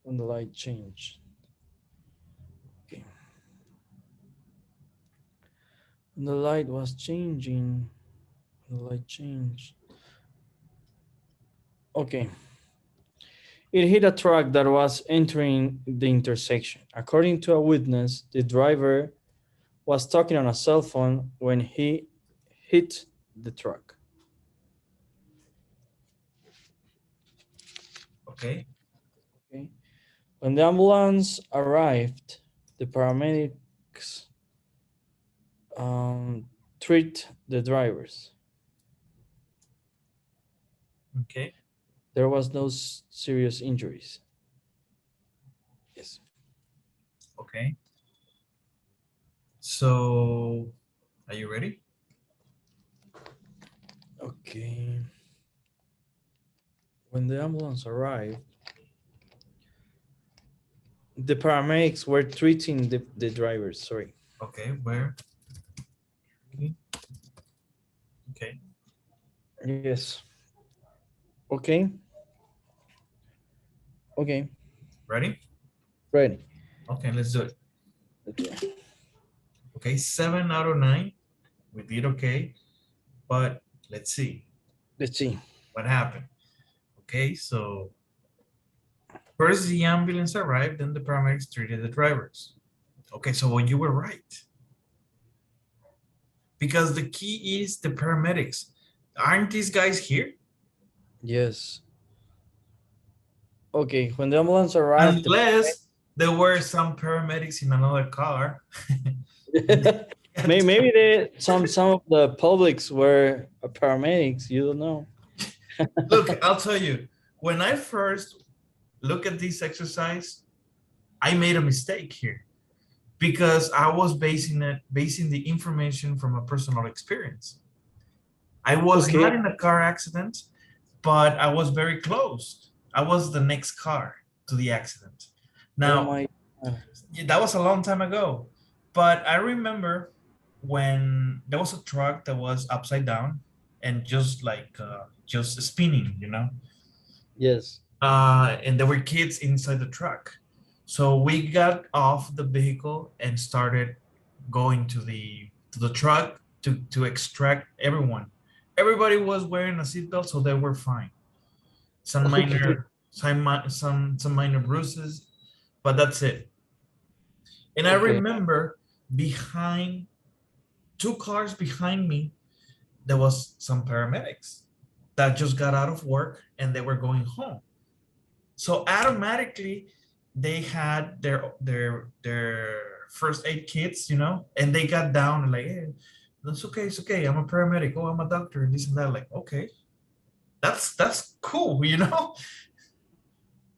Speaker 2: When the light changed. Okay. When the light was changing. The light changed. Okay. It hit a truck that was entering the intersection. According to a witness, the driver was talking on a cell phone when he hit the truck.
Speaker 1: Okay,
Speaker 2: Okay. When the ambulance arrived, the paramedics treat the drivers.
Speaker 1: okay,
Speaker 2: There was no serious injuries. Yes.
Speaker 1: okay. So, are you ready?
Speaker 2: Okay. When the ambulance arrived, the paramedics were treating the drivers. Sorry.
Speaker 1: Okay, where? Okay,
Speaker 2: Yes. Okay. Okay.
Speaker 1: ready?
Speaker 2: Ready.
Speaker 1: Okay, let's do it.
Speaker 2: Okay.
Speaker 1: Okay, 7 out of 9. We did okay, but let's see
Speaker 2: Let's see.
Speaker 1: what happened. Okay, so first the ambulance arrived, then the paramedics treated the drivers. Okay, so you were right. Because the key is the paramedics. Aren't these guys here?
Speaker 2: Yes. Okay. When the ambulance arrived,
Speaker 1: Unless there were some paramedics in another car.
Speaker 2: maybe some of the publics were paramedics. You don't know.
Speaker 1: Look, I'll tell you, when I first look at this exercise, I made a mistake here because I was basing the information from a personal experience. I was
Speaker 2: Okay.
Speaker 1: not in a car accident, but I was very close. I was the next car to the accident.
Speaker 2: Oh
Speaker 1: Now,
Speaker 2: my.
Speaker 1: that was a long time ago, but I remember when there was a truck that was upside down and just spinning,
Speaker 2: Yes.
Speaker 1: and there were kids inside the truck. So we got off the vehicle and started going to the truck to extract everyone. Everybody was wearing a seatbelt, so they were fine. Some
Speaker 2: Okay.
Speaker 1: some minor bruises, but that's it. And I
Speaker 2: Okay.
Speaker 1: remember behind 2 cars behind me, there was some paramedics that just got out of work and they were going home. So automatically they had their first aid kits, and they got down and like, hey, that's okay, it's okay. I'm a paramedic. Oh, I'm a doctor, and this and that. Like, okay. That's cool, you know,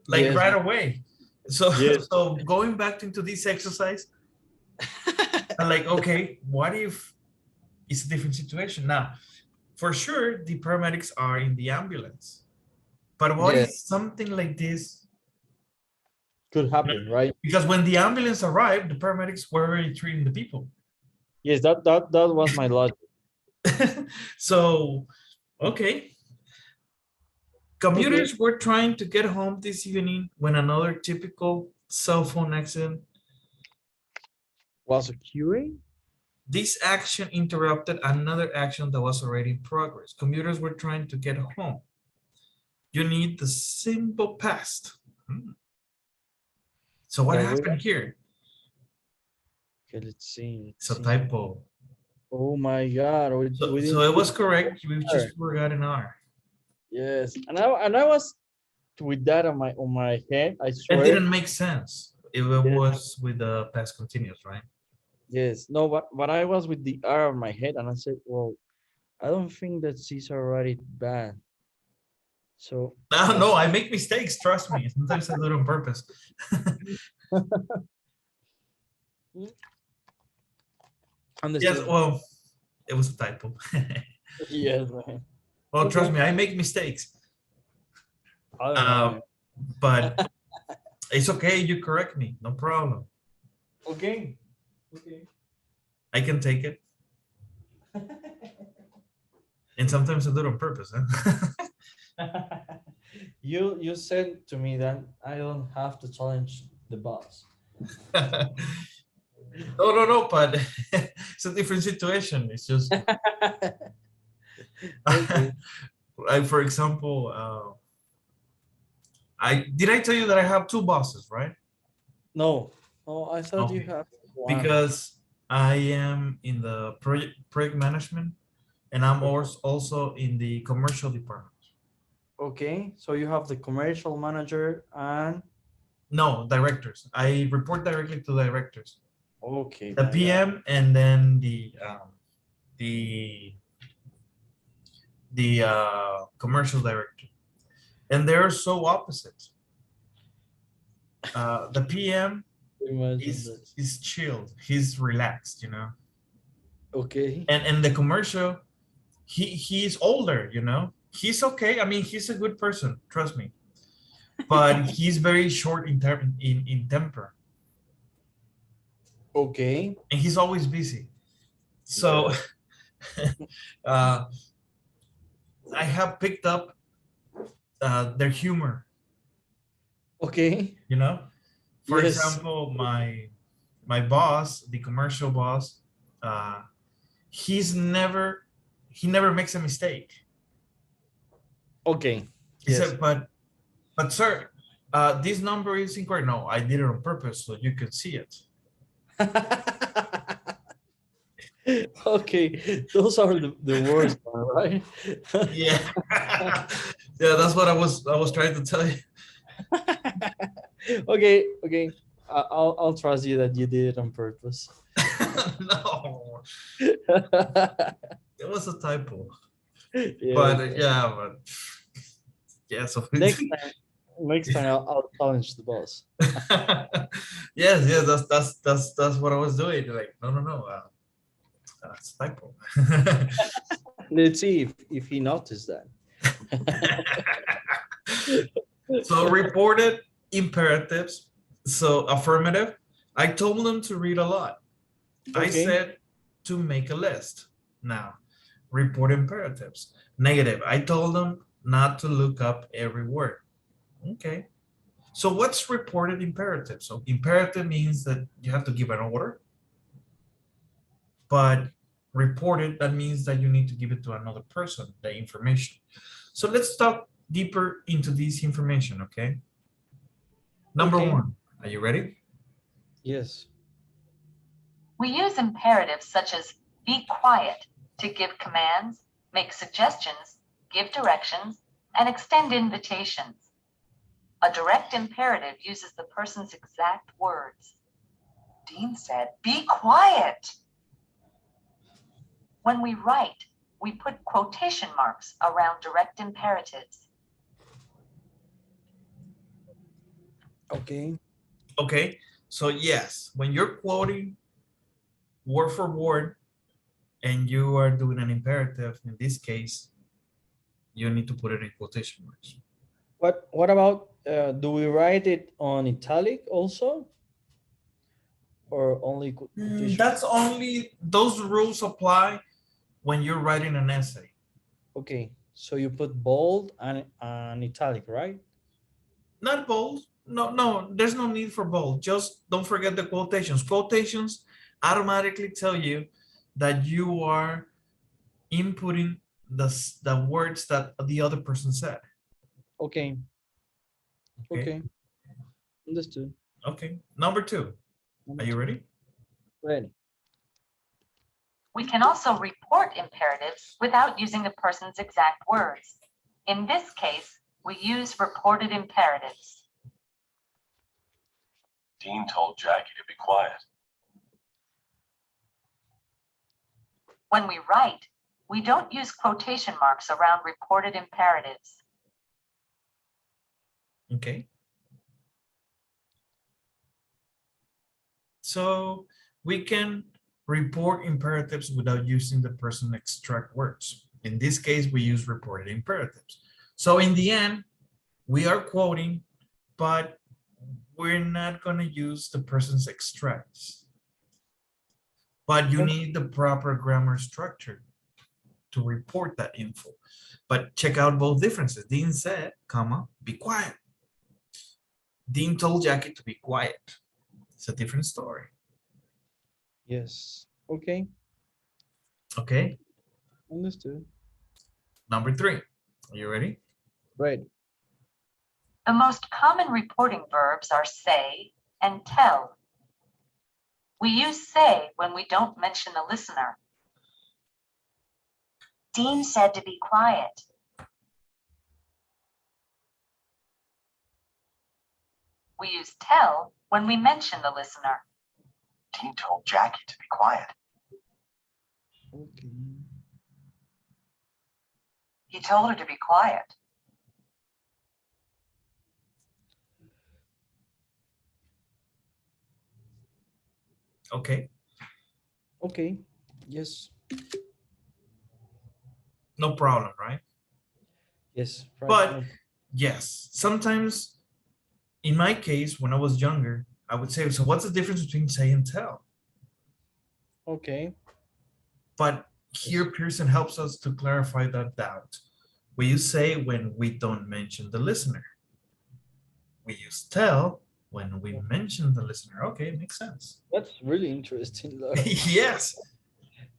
Speaker 1: like
Speaker 2: Yes.
Speaker 1: right away. So
Speaker 2: Yes.
Speaker 1: so going back into this exercise, I'm like, okay, what if it's a different situation now? For sure, the paramedics are in the ambulance, but what
Speaker 2: Yes.
Speaker 1: if something like this?
Speaker 2: Could happen, right?
Speaker 1: Because when the ambulance arrived, the paramedics were already treating the people.
Speaker 2: Yes, that was my logic.
Speaker 1: So, okay.
Speaker 2: Okay.
Speaker 1: Commuters were trying to get home this evening when another typical cell phone accident.
Speaker 2: Was occurring?
Speaker 1: This action interrupted another action that was already in progress. Commuters were trying to get home. You need the simple past. So what
Speaker 2: That way.
Speaker 1: happened here?
Speaker 2: Okay, let's see.
Speaker 1: It's a typo.
Speaker 2: Oh my God. We
Speaker 1: So
Speaker 2: didn't
Speaker 1: it
Speaker 2: put
Speaker 1: was correct. We
Speaker 2: R.
Speaker 1: just forgot an R.
Speaker 2: Yes. And I was with that on my head, I
Speaker 1: It
Speaker 2: swear.
Speaker 1: didn't make sense. It
Speaker 2: Yes.
Speaker 1: was with the past continuous, right?
Speaker 2: Yes. No, but I was with the R on my head and I said, well, I don't think that C's already bad. So
Speaker 1: No, no,
Speaker 2: let's
Speaker 1: I make mistakes. Trust me. Sometimes I do it on purpose. Yes,
Speaker 2: understood.
Speaker 1: well, it was a typo.
Speaker 2: Yes, man.
Speaker 1: Well, trust
Speaker 2: Okay.
Speaker 1: me, I make mistakes.
Speaker 2: I don't know, man.
Speaker 1: But it's okay. You correct me. No problem.
Speaker 2: Okay. Okay.
Speaker 1: I can take it. And sometimes I do it on purpose. Huh?
Speaker 2: You said to me that I don't have to challenge the boss.
Speaker 1: No, no, no, but it's a different situation. It's just,
Speaker 2: Okay.
Speaker 1: like, for example, I tell you that I have two bosses, right?
Speaker 2: No. Oh, I thought you
Speaker 1: Okay.
Speaker 2: have one.
Speaker 1: Because I am in the project management, and I'm also in the commercial department.
Speaker 2: Okay. So you have the commercial manager and
Speaker 1: No, directors. I report directly to directors.
Speaker 2: okay,
Speaker 1: The
Speaker 2: my God.
Speaker 1: PM and then the commercial director, and they're so opposite. The PM
Speaker 2: Imagine this.
Speaker 1: is chilled. He's relaxed, you know.
Speaker 2: Okay.
Speaker 1: And the commercial, he's older, you know. He's okay. I mean, he's a good person. Trust me. But he's very short in temper,
Speaker 2: Okay.
Speaker 1: and he's always busy. So
Speaker 2: Yeah.
Speaker 1: uh, I have picked up their humor.
Speaker 2: Okay.
Speaker 1: You know, for
Speaker 2: Yes.
Speaker 1: example, my boss, the commercial boss, uh, he never makes a mistake.
Speaker 2: Okay.
Speaker 1: He
Speaker 2: Yes.
Speaker 1: said, but sir, this number is incorrect. No, I did it on purpose so you could see it.
Speaker 2: Okay. Those are the worst one, right?
Speaker 1: Yeah, yeah, that's what I was trying to tell you.
Speaker 2: Okay. Okay. I'll trust you that you did it on purpose.
Speaker 1: No, it was a typo.
Speaker 2: Yes.
Speaker 1: But yeah, but yeah, so
Speaker 2: Next time I'll challenge the boss.
Speaker 1: yes, yes, that's what I was doing. Like, no, no, no, that's a typo.
Speaker 2: Let's see if he noticed that.
Speaker 1: So reported imperatives. So affirmative. I told them to read a lot. I
Speaker 2: Okay.
Speaker 1: said to make a list. Now, report imperatives. Negative. I told them not to look up every word. Okay. So what's reported imperative? So imperative means that you have to give an order, but reported, that means that you need to give it to another person, the information. So let's talk deeper into this information, okay? Number
Speaker 2: Okay.
Speaker 1: one, are you ready?
Speaker 2: Yes.
Speaker 3: We use imperatives such as be quiet to give commands, make suggestions, give directions, and extend invitations. A direct imperative uses the person's exact words. Dean said, be quiet. When we write, we put quotation marks around direct imperatives.
Speaker 2: Okay.
Speaker 1: Okay, so yes, when you're quoting word for word and you are doing an imperative, in this case, you need to put it in quotation marks.
Speaker 2: What about do we write it on italic also? Or only quotation?
Speaker 1: That's only, those rules apply when you're writing an essay.
Speaker 2: Okay, so you put bold and italic, right?
Speaker 1: Not bold. No, no, there's no need for bold. Just don't forget the quotations. Quotations automatically tell you that you are inputting the words that the other person said.
Speaker 2: Okay.
Speaker 1: Okay.
Speaker 2: Okay. Understood.
Speaker 1: Okay. Number 2. Are you ready?
Speaker 2: Ready.
Speaker 3: We can also report imperatives without using the person's exact words. In this case, we use reported imperatives.
Speaker 5: Dean told Jackie to be quiet.
Speaker 3: When we write, we don't use quotation marks around reported imperatives.
Speaker 1: Okay. So we can report imperatives without using the person extract words. In this case, we use reported imperatives. So in the end, we are quoting, but we're not going to use the person's extracts. But you need the proper grammar structure to report that info. But check out both differences. Dean said, comma, be quiet. Dean told Jackie to be quiet. It's a different story.
Speaker 2: Yes. Okay.
Speaker 1: Okay.
Speaker 2: Understood.
Speaker 1: Number 3. Are you ready?
Speaker 2: Ready.
Speaker 3: The most common reporting verbs are say and tell. We use say when we don't mention the listener. Dean said to be quiet. We use tell when we mention the listener.
Speaker 5: Dean told Jackie to be quiet.
Speaker 2: Okay.
Speaker 3: He told her to be quiet.
Speaker 1: Okay.
Speaker 2: Okay. Yes.
Speaker 1: No problem, right?
Speaker 2: Yes. Right.
Speaker 1: But
Speaker 2: No.
Speaker 1: yes, sometimes in my case, when I was younger, I would say, so what's the difference between say and tell?
Speaker 2: Okay.
Speaker 1: But here Pearson helps us to clarify that doubt. We use say when we don't mention the listener. We use tell when we mention the listener. Okay, it makes sense.
Speaker 2: That's really interesting, though.
Speaker 1: Yes,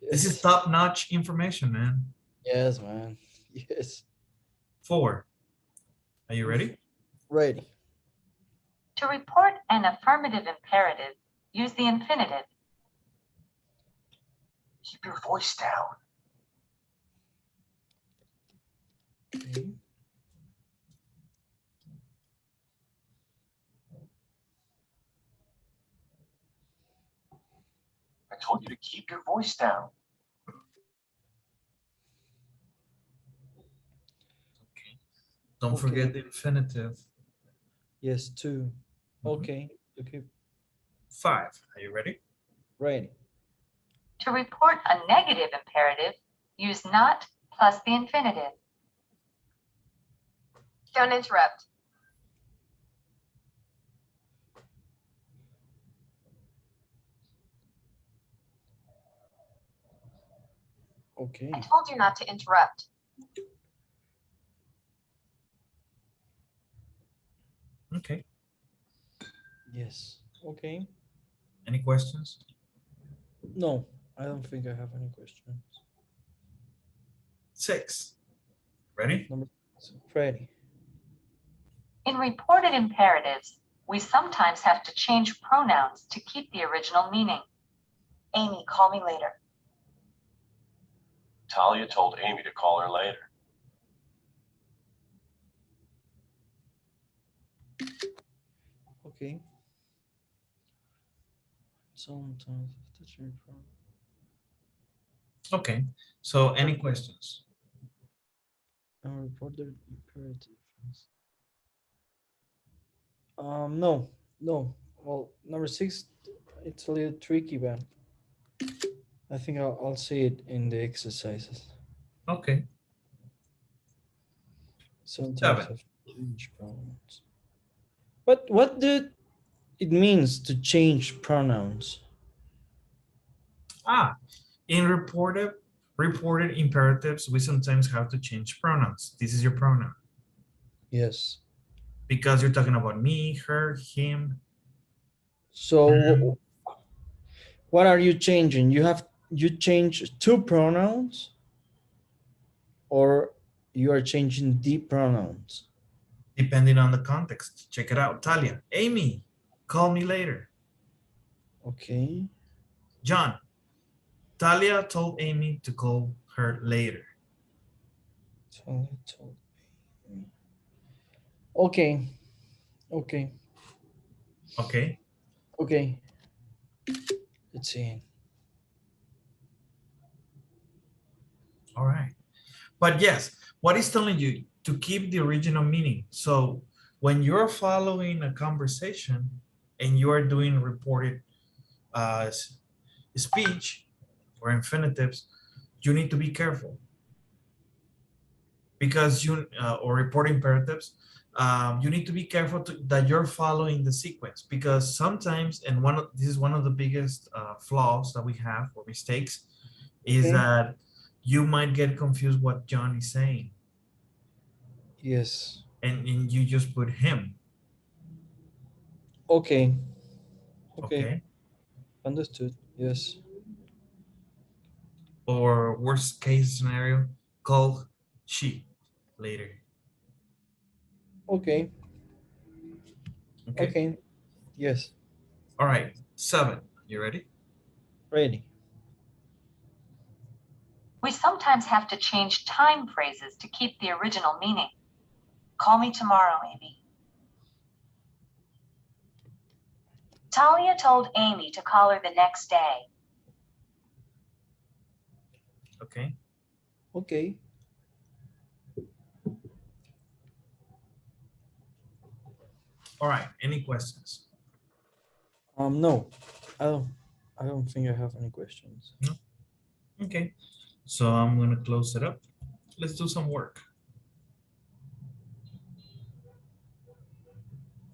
Speaker 1: this is
Speaker 2: Yes.
Speaker 1: top-notch information, man.
Speaker 2: Yes, man. Yes.
Speaker 1: 4. Are you ready?
Speaker 2: Ready.
Speaker 3: To report an affirmative imperative, use the infinitive.
Speaker 5: Keep your voice down.
Speaker 2: Okay.
Speaker 5: I told you to keep your voice down.
Speaker 1: Okay. Don't forget the infinitive.
Speaker 2: Yes, 2.
Speaker 1: Mhm.
Speaker 2: Okay. Okay.
Speaker 1: 5. Are you ready?
Speaker 2: Ready.
Speaker 3: To report a negative imperative, use not plus the infinitive. Don't interrupt.
Speaker 2: Okay.
Speaker 3: I told you not to interrupt.
Speaker 1: Okay.
Speaker 2: Yes. Okay.
Speaker 1: Any questions?
Speaker 2: No, I don't think I have any questions.
Speaker 1: 6. Ready?
Speaker 2: Number 6. Ready.
Speaker 3: In reported imperatives, we sometimes have to change pronouns to keep the original meaning. Amy, call me later.
Speaker 5: Talia told Amy to call her later.
Speaker 2: Okay. Sometimes have to change from.
Speaker 1: Okay. So any questions?
Speaker 2: Reported imperative. No, no. Well, number 6, it's a little tricky, but I think I'll see it in the exercises.
Speaker 1: Okay.
Speaker 2: Sometimes
Speaker 1: 7.
Speaker 2: have change pronouns. But what did it means to change pronouns?
Speaker 1: Ah, in reported imperatives, we sometimes have to change pronouns. This is your pronoun
Speaker 2: Yes.
Speaker 1: because you're talking about me, her, him.
Speaker 2: So what are you changing? You change two pronouns, or you are changing the pronouns?
Speaker 1: Depending on the context. Check it out. Talia, Amy, call me later.
Speaker 2: Okay.
Speaker 1: John, Talia told Amy to call her later.
Speaker 2: Told me. Okay. Okay.
Speaker 1: Okay.
Speaker 2: Okay. Let's see.
Speaker 1: All right. But yes, what is telling you to keep the original meaning. So when you're following a conversation and you are doing reported speech or infinitives, you need to be careful because or report imperatives, you need to be careful that you're following the sequence because sometimes, and this is one of the biggest flaws that we have or mistakes, is
Speaker 2: Okay.
Speaker 1: that you might get confused what John is saying,
Speaker 2: Yes.
Speaker 1: and you just put him.
Speaker 2: Okay. Okay.
Speaker 1: Okay.
Speaker 2: Understood. Yes.
Speaker 1: Or worst case scenario, call she later.
Speaker 2: Okay.
Speaker 1: Okay.
Speaker 2: Okay. Yes.
Speaker 1: All right. 7. You ready?
Speaker 2: Ready.
Speaker 3: We sometimes have to change time phrases to keep the original meaning. Call me tomorrow, Amy. Talia told Amy to call her the next day.
Speaker 1: Okay.
Speaker 2: Okay.
Speaker 1: All right. Any questions?
Speaker 2: No. I don't I don't think I have any questions.
Speaker 1: No? Okay. So I'm going to close it up. Let's do some work.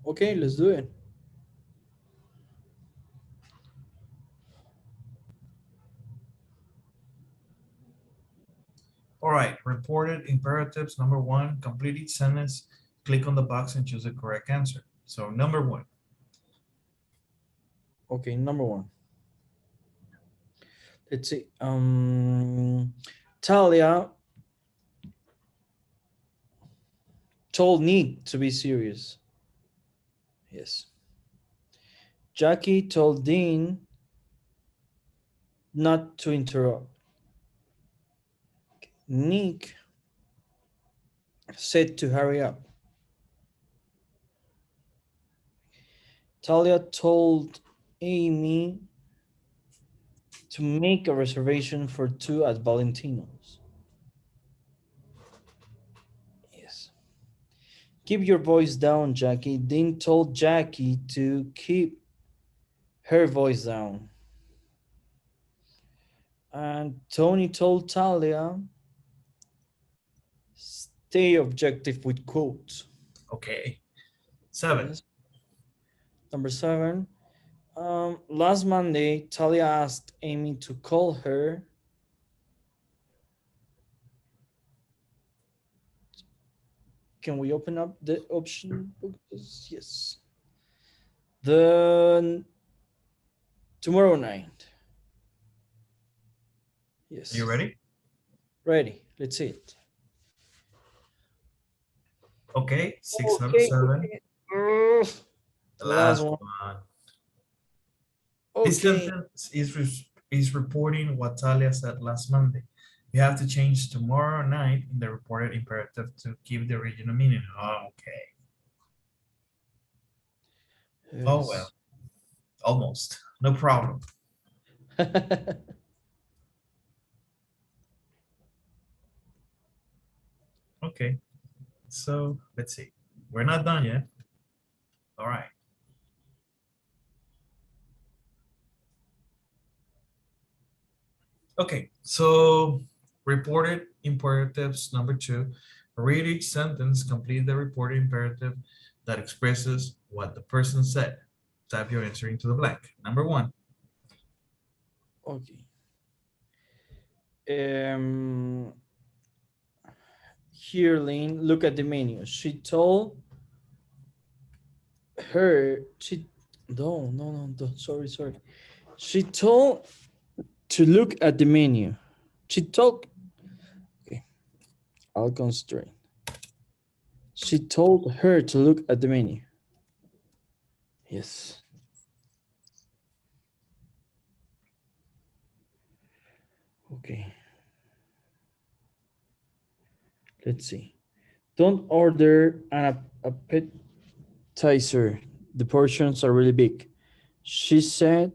Speaker 2: Okay, let's do it.
Speaker 1: All right. Reported imperatives. Number 1, complete each sentence. Click on the box and choose the correct answer. So number 1.
Speaker 2: Okay, number 1. Let's see. Talia told Nick to be serious. Yes. Jackie told Dean not to interrupt. Nick said to hurry up. Talia told Amy to make a reservation for 2 at Valentino's. Yes. Keep your voice down, Jackie. Dean told Jackie to keep her voice down. And Tony told Talia, stay objective with quotes.
Speaker 1: Okay. 7.
Speaker 2: Yes. Number 7. Last Monday, Talia asked Amy to call her. Can we open up the option books? Yes. The tomorrow night. Yes.
Speaker 1: Are you ready?
Speaker 2: Ready. Let's see it.
Speaker 1: Okay. 6, number
Speaker 2: Okay.
Speaker 1: 7.
Speaker 2: The last one.
Speaker 1: This
Speaker 2: Okay.
Speaker 1: sentence is reporting what Talia said last Monday. You have to change tomorrow night in the reported imperative to keep the original meaning. Okay. Oh, well,
Speaker 2: Yes.
Speaker 1: almost. No problem. Okay. So let's see. We're not done yet. All right. Okay, so reported imperatives number 2. Read each sentence, complete the reported imperative that expresses what the person said. Type your answer into the blank. Number 1.
Speaker 2: Okay. Here, Lynn, look at the menu. She told her, sorry. She told to look at the menu. She told, okay, I'll constrain. She told her to look at the menu. Yes. Okay. Let's see. Don't order an appetizer. The portions are really big. She said,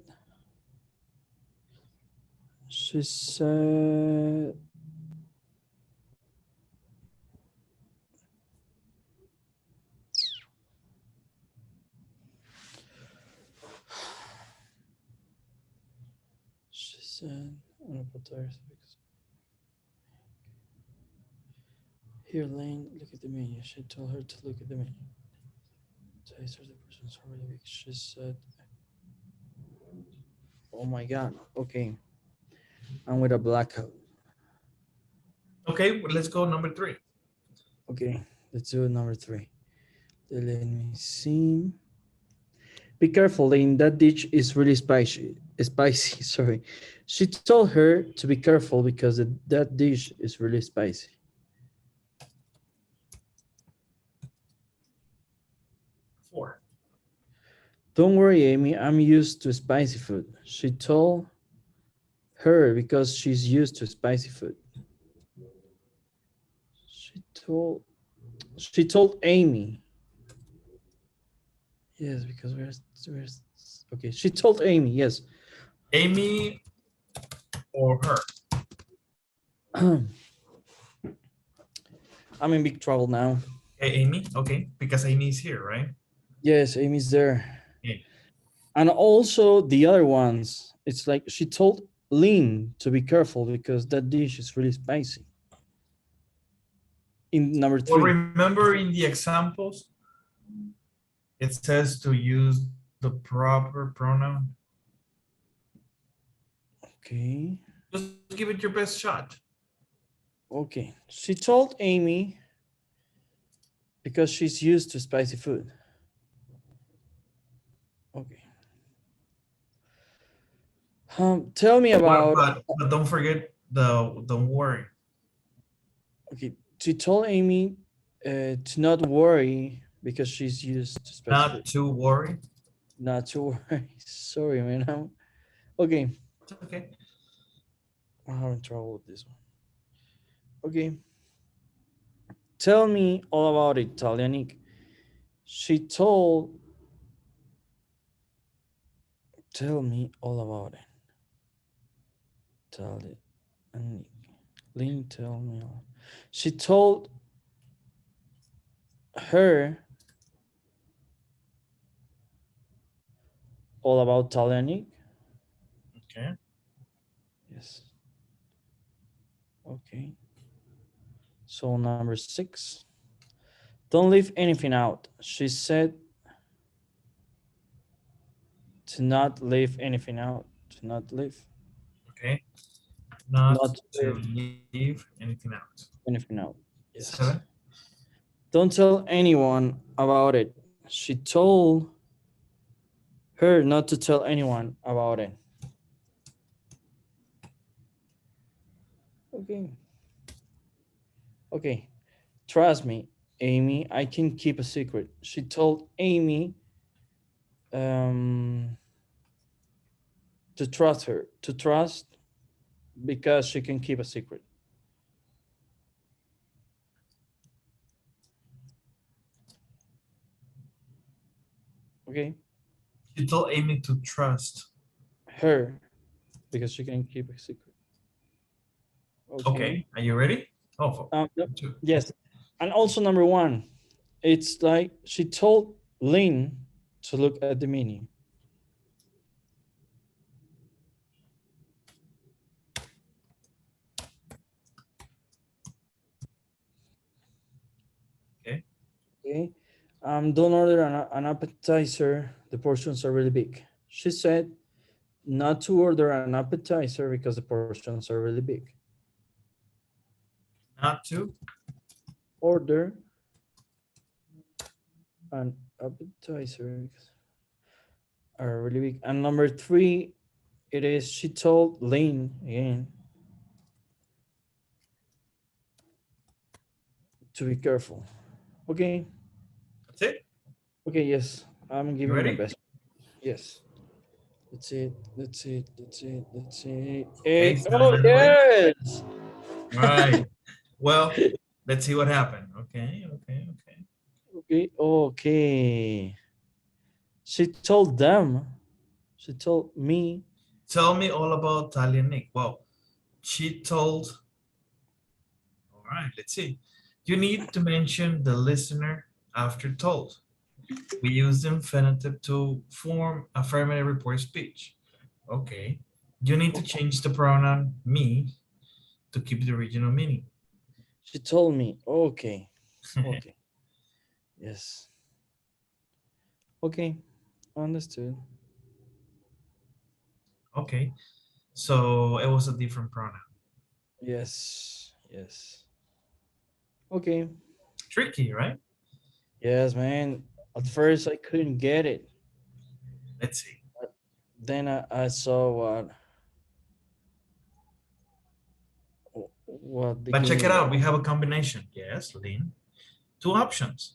Speaker 2: she said, she said, an appetizer. Here, Lane, look at the menu. She told her to look at the menu. Appetizer, the portions are really big. She said, oh my God. Okay. I'm with a blackout.
Speaker 1: Okay, well, let's go number 3.
Speaker 2: Okay, let's do it number 3. Let me see. Be careful, Lane. That dish is really spicy. Spicy, sorry. She told her to be careful because that dish is really spicy.
Speaker 1: 4.
Speaker 2: Don't worry, Amy. I'm used to spicy food. She told her because she's used to spicy food. She told Amy. Yes, because we're okay. She told Amy. Yes.
Speaker 1: Amy or her?
Speaker 2: I'm in big trouble now.
Speaker 1: Okay, Amy. Okay, because Amy is here, right?
Speaker 2: Yes, Amy's there.
Speaker 1: Yeah.
Speaker 2: And also the other ones. It's like she told Lynn to be careful because that dish is really spicy. In number 3.
Speaker 1: Well, remember in the examples, it says to use the proper pronoun.
Speaker 2: Okay.
Speaker 1: Just give it your best shot.
Speaker 2: Okay. She told Amy because she's used to spicy food. Okay. Tell me about.
Speaker 1: But don't forget don't worry.
Speaker 2: Okay. She told Amy to not worry because she's used to spicy
Speaker 1: Not
Speaker 2: food.
Speaker 1: to worry.
Speaker 2: Not to worry. Sorry, man. Okay.
Speaker 1: It's okay.
Speaker 2: I'm having trouble with this one. Okay. Tell me all about it, Talianic. Tell me all about it. Talianic. Lynn, tell me all. She told her all about Talianic.
Speaker 1: Okay.
Speaker 2: Yes. Okay. So number 6. Don't leave anything out. She said to not leave anything out. To not leave.
Speaker 1: Okay. Not to
Speaker 2: leave
Speaker 1: leave anything out.
Speaker 2: anything out. Yes.
Speaker 1: 7.
Speaker 2: Don't tell anyone about it. She told her not to tell anyone about it. Okay. Okay. Trust me, Amy, I can keep a secret. She told Amy to trust her, to trust because she can keep a secret. Okay.
Speaker 1: You told Amy to trust
Speaker 2: her because she can keep a secret.
Speaker 1: Okay. Are you ready? Oh,
Speaker 2: Yes. And also number one, it's like she told Lynn to look at the menu.
Speaker 1: Okay.
Speaker 2: Okay. Don't order an appetizer. The portions are really big. She said not to order an appetizer because the portions are really big.
Speaker 1: Not to.
Speaker 2: Order an appetizer because are really big. And number three, it is she told Lynn again to be careful. Okay.
Speaker 1: That's it.
Speaker 2: Okay. Yes, I'm
Speaker 1: You
Speaker 2: giving my
Speaker 1: ready?
Speaker 2: best. Yes. That's it. That's it. That's it. That's it.
Speaker 1: Okay,
Speaker 2: Hey,
Speaker 1: sign
Speaker 2: oh
Speaker 1: that away.
Speaker 2: yes.
Speaker 1: All right. Well, let's see what happened. Okay.
Speaker 2: Okay. Okay. She told them. She told me.
Speaker 1: Tell me all about Talia Nick. Well, she told. All right. Let's see. You need to mention the listener after told. We use the infinitive to form affirmative report speech. Okay. You need to change the pronoun me to keep the original meaning.
Speaker 2: She told me. Okay. Okay. Yes. Okay. Understood.
Speaker 1: Okay. So it was a different pronoun.
Speaker 2: Yes. Yes. Okay.
Speaker 1: Tricky, right?
Speaker 2: Yes, man. At first, I couldn't get it.
Speaker 1: Let's see.
Speaker 2: Then I saw what
Speaker 1: But check
Speaker 2: beginning
Speaker 1: it out.
Speaker 2: was.
Speaker 1: We have a combination. Yes, Lynn. Two options.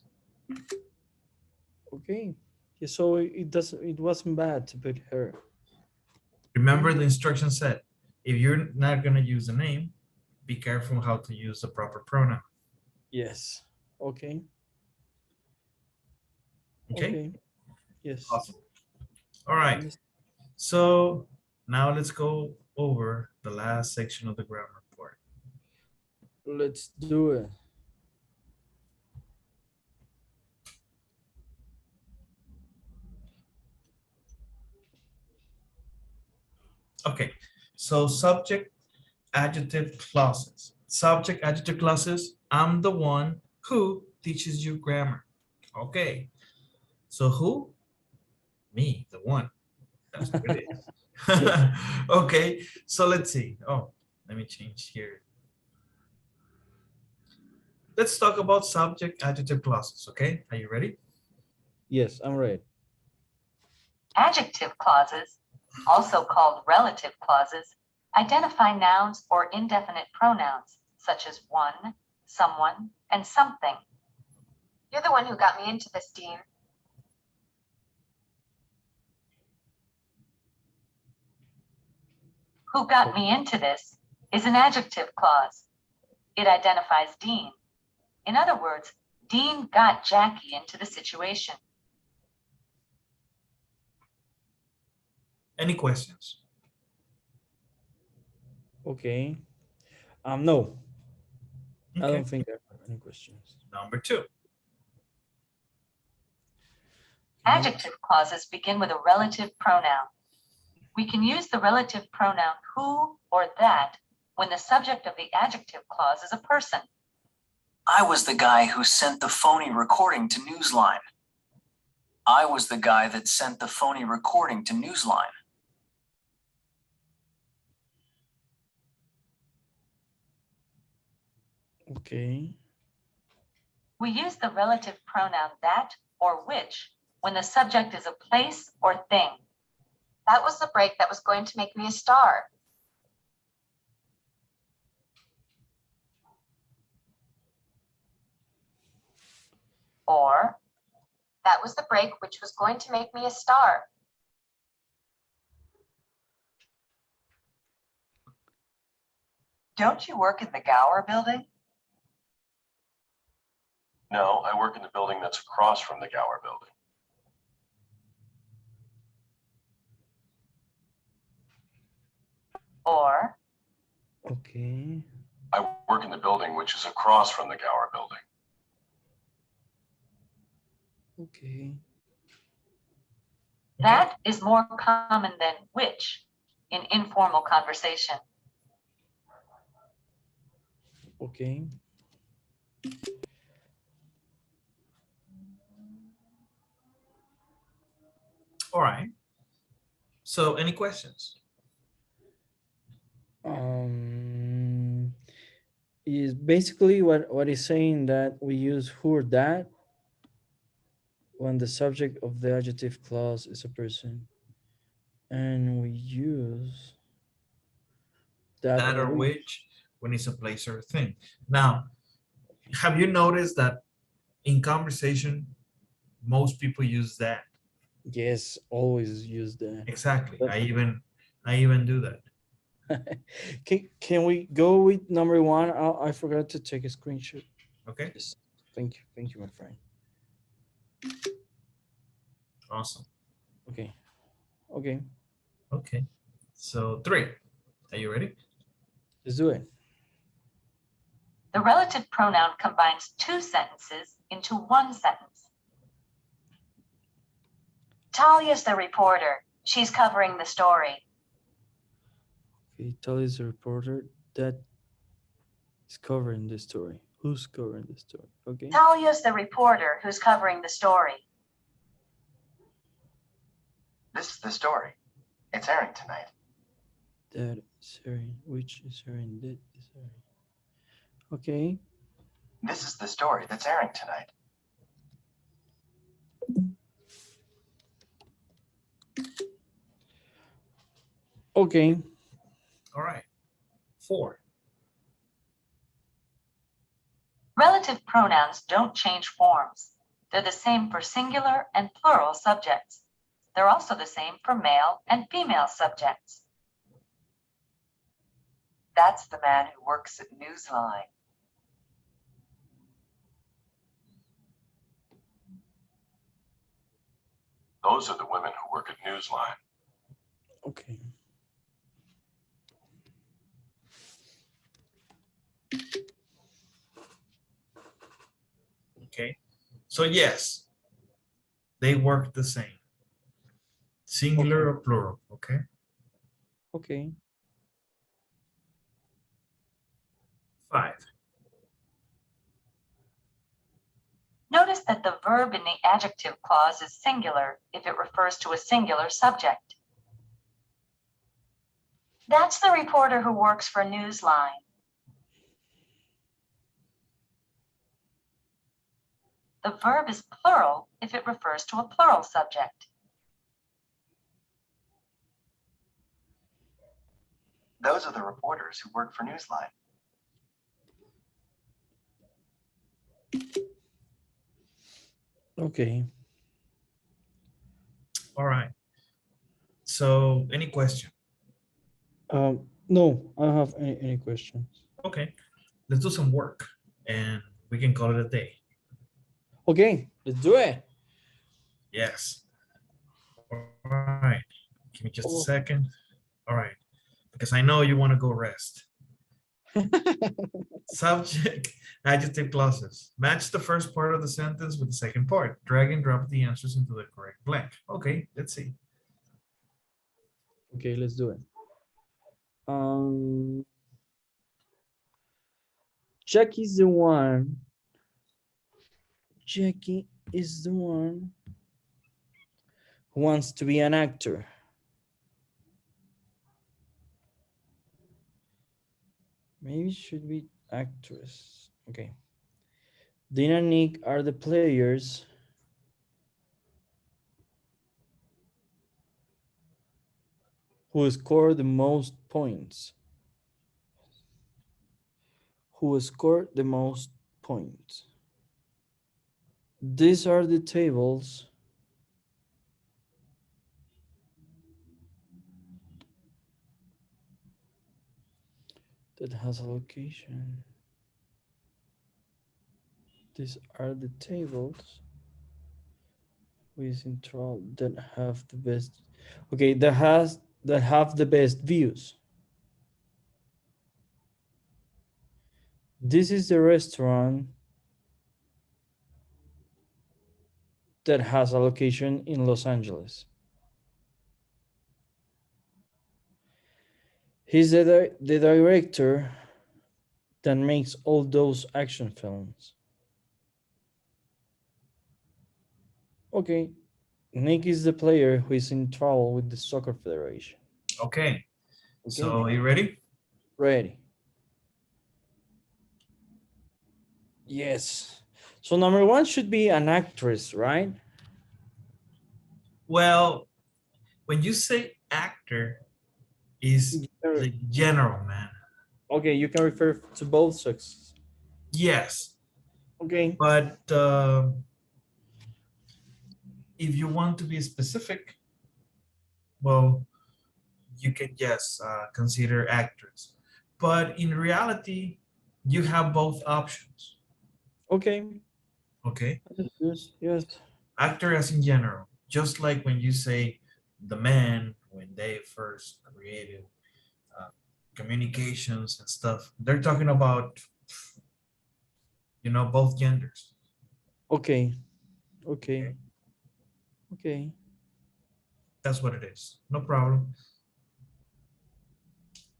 Speaker 2: Okay. Yeah, so it doesn't. It wasn't bad to put her.
Speaker 1: Remember the instruction said, if you're not going to use the name, be careful how to use the proper pronoun.
Speaker 2: Yes. Okay.
Speaker 1: Okay?
Speaker 2: Okay. Yes.
Speaker 1: Awesome. All right. So now let's go over the last section of the grammar part.
Speaker 2: Let's do it.
Speaker 1: Okay. So subject, adjective, clauses. Subject, adjective, clauses. I'm the one who teaches you grammar. Okay. So who? Me, the one. That's what it is. Okay, so let's see. Oh, let me change here. Let's talk about subject, adjective, clauses. Okay, are you ready?
Speaker 2: Yes, I'm ready.
Speaker 3: Adjective clauses, also called relative clauses, identify nouns or indefinite pronouns, such as one, someone, and something.
Speaker 4: You're the one who got me into this, Dean.
Speaker 3: Who got me into this is an adjective clause. It identifies Dean. In other words, Dean got Jackie into the situation.
Speaker 1: Any questions?
Speaker 2: Okay. No, I
Speaker 1: Okay.
Speaker 2: don't think I have any questions.
Speaker 1: Number two.
Speaker 3: Adjective clauses begin with a relative pronoun. We can use the relative pronoun who or that when the subject of the adjective clause is a person.
Speaker 6: I was the guy who sent the phony recording to Newsline. I was the guy that sent the phony recording to Newsline.
Speaker 2: Okay.
Speaker 3: We use the relative pronoun that or which when the subject is a place or thing.
Speaker 4: That was the break that was going to make me a star.
Speaker 3: Or
Speaker 4: That was the break which was going to make me a star.
Speaker 3: don't you work in the Gower building?
Speaker 5: No, I work in the building that's across from the Gower building.
Speaker 3: Or
Speaker 2: Okay.
Speaker 5: I work in the building which is across from the Gower building.
Speaker 2: Okay.
Speaker 1: Okay.
Speaker 3: That is more common than which in informal conversation.
Speaker 2: Okay.
Speaker 1: All right. So any questions?
Speaker 2: Um, is basically what is saying that we use who or that when the subject of the adjective clause is a person, and we use that
Speaker 1: That
Speaker 2: or
Speaker 1: or
Speaker 2: which.
Speaker 1: which when it's a place or a thing. Now, have you noticed that in conversation, most people use that?
Speaker 2: Yes, always use that.
Speaker 1: Exactly.
Speaker 2: But
Speaker 1: I even do that.
Speaker 2: can we go with number one? I forgot to take a screenshot.
Speaker 1: Okay.
Speaker 2: Yes. Thank you, my friend.
Speaker 1: Awesome.
Speaker 2: Okay. Okay.
Speaker 1: Okay. So 3. Are you ready?
Speaker 2: Let's do it.
Speaker 3: The relative pronoun combines two sentences into one sentence. Talia's the reporter. She's covering the story.
Speaker 2: Okay, Tully is a reporter that is covering the story. Who's covering the story? Okay.
Speaker 3: Talia's the reporter who's covering the story.
Speaker 5: This is the story. It's airing tonight.
Speaker 2: That is hearing. Which is hearing. That is hearing. Okay.
Speaker 5: This is the story that's airing tonight.
Speaker 2: Okay.
Speaker 1: All right. 4.
Speaker 3: Relative pronouns don't change forms. They're the same for singular and plural subjects. They're also the same for male and female subjects.
Speaker 7: That's the man who works at Newsline.
Speaker 5: Those are the women who work at Newsline.
Speaker 2: Okay.
Speaker 1: Okay. So yes, they work the same. Singular or plural. Okay.
Speaker 2: Okay.
Speaker 1: 5.
Speaker 3: Notice that the verb in the adjective clause is singular if it refers to a singular subject. That's the reporter who works for Newsline. The verb is plural if it refers to a plural subject.
Speaker 7: Those are the reporters who work for Newsline.
Speaker 2: Okay.
Speaker 1: All right. So any question?
Speaker 2: No, I don't have any questions.
Speaker 1: Okay. Let's do some work and we can call it a day.
Speaker 2: Okay, let's do it.
Speaker 1: Yes. All right. Give me just a
Speaker 2: Oh.
Speaker 1: second. All right. Because I know you want to go rest. Subject, adjective clauses. Match the first part of the sentence with the second part. Drag and drop the answers into the correct blank. Okay, let's see.
Speaker 2: Okay, let's do it. Jackie's the one. Jackie is the one who wants to be an actor. Maybe it should be actress. Okay. Dean and Nick are the players who score the most points. Who scored the most points. These are the tables that has a location. These are the tables with intro that have the best. Okay, that have the best views. This is the restaurant that has a location in Los Angeles. He's the director that makes all those action films. Okay, Nick is the player who is in trouble with the soccer federation.
Speaker 1: Okay.
Speaker 2: Okay,
Speaker 1: So you ready?
Speaker 2: ready. Yes. So number one should be an actress, right?
Speaker 1: Well, when you say actor, is the general, man.
Speaker 2: Okay, you can refer to both sexes.
Speaker 1: Yes,
Speaker 2: Okay.
Speaker 1: but if you want to be specific, well, you can just consider actors. But in reality, you have both options.
Speaker 2: Okay.
Speaker 1: Okay,
Speaker 2: Yes. Yes.
Speaker 1: actor as in general, just like when you say the man when they first created uh, communications and stuff, they're talking about both genders.
Speaker 2: Okay. Okay.
Speaker 1: Okay,
Speaker 2: Okay.
Speaker 1: that's what it is. No problem.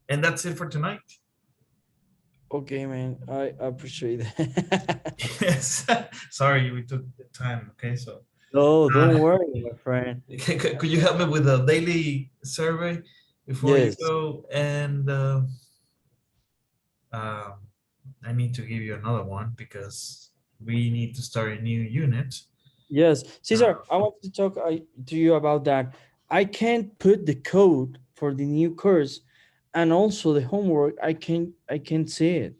Speaker 1: And that's it for tonight.
Speaker 2: Okay, man. I appreciate that.
Speaker 1: Yes. Sorry, we took the time. Okay, so
Speaker 2: No, don't
Speaker 1: uh,
Speaker 2: worry, my friend.
Speaker 1: could you help me with a daily survey before you
Speaker 2: Yes.
Speaker 1: go? And um, I need to give you another one because we need to start a new unit.
Speaker 2: Yes.
Speaker 1: Uh,
Speaker 2: Cesar, I want to talk to you about that. I can't put the code for the new course and also the homework. I can't see it.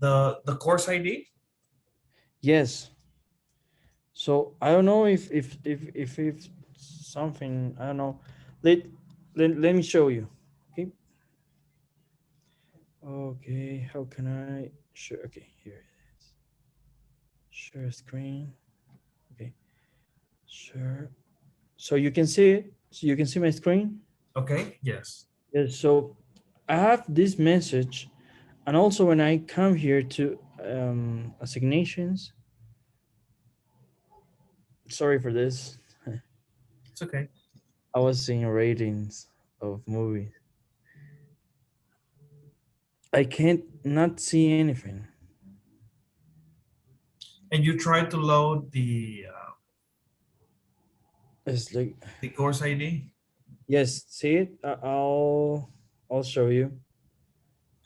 Speaker 1: the course ID.
Speaker 2: Yes. So I don't know if something, I don't know. Let let me show you. Okay. Okay, how can I share? Okay, here it is. Share screen. Okay, share. So you can see it. So you can see my screen.
Speaker 1: Okay. Yes.
Speaker 2: Yes. So I have this message, and also when I come here to assignations. Sorry for this.
Speaker 1: It's okay.
Speaker 2: I was seeing ratings of movies. I can't not see anything.
Speaker 1: And you try to load
Speaker 2: It's like,
Speaker 1: the course ID.
Speaker 2: yes, see it. I'll show you. I'll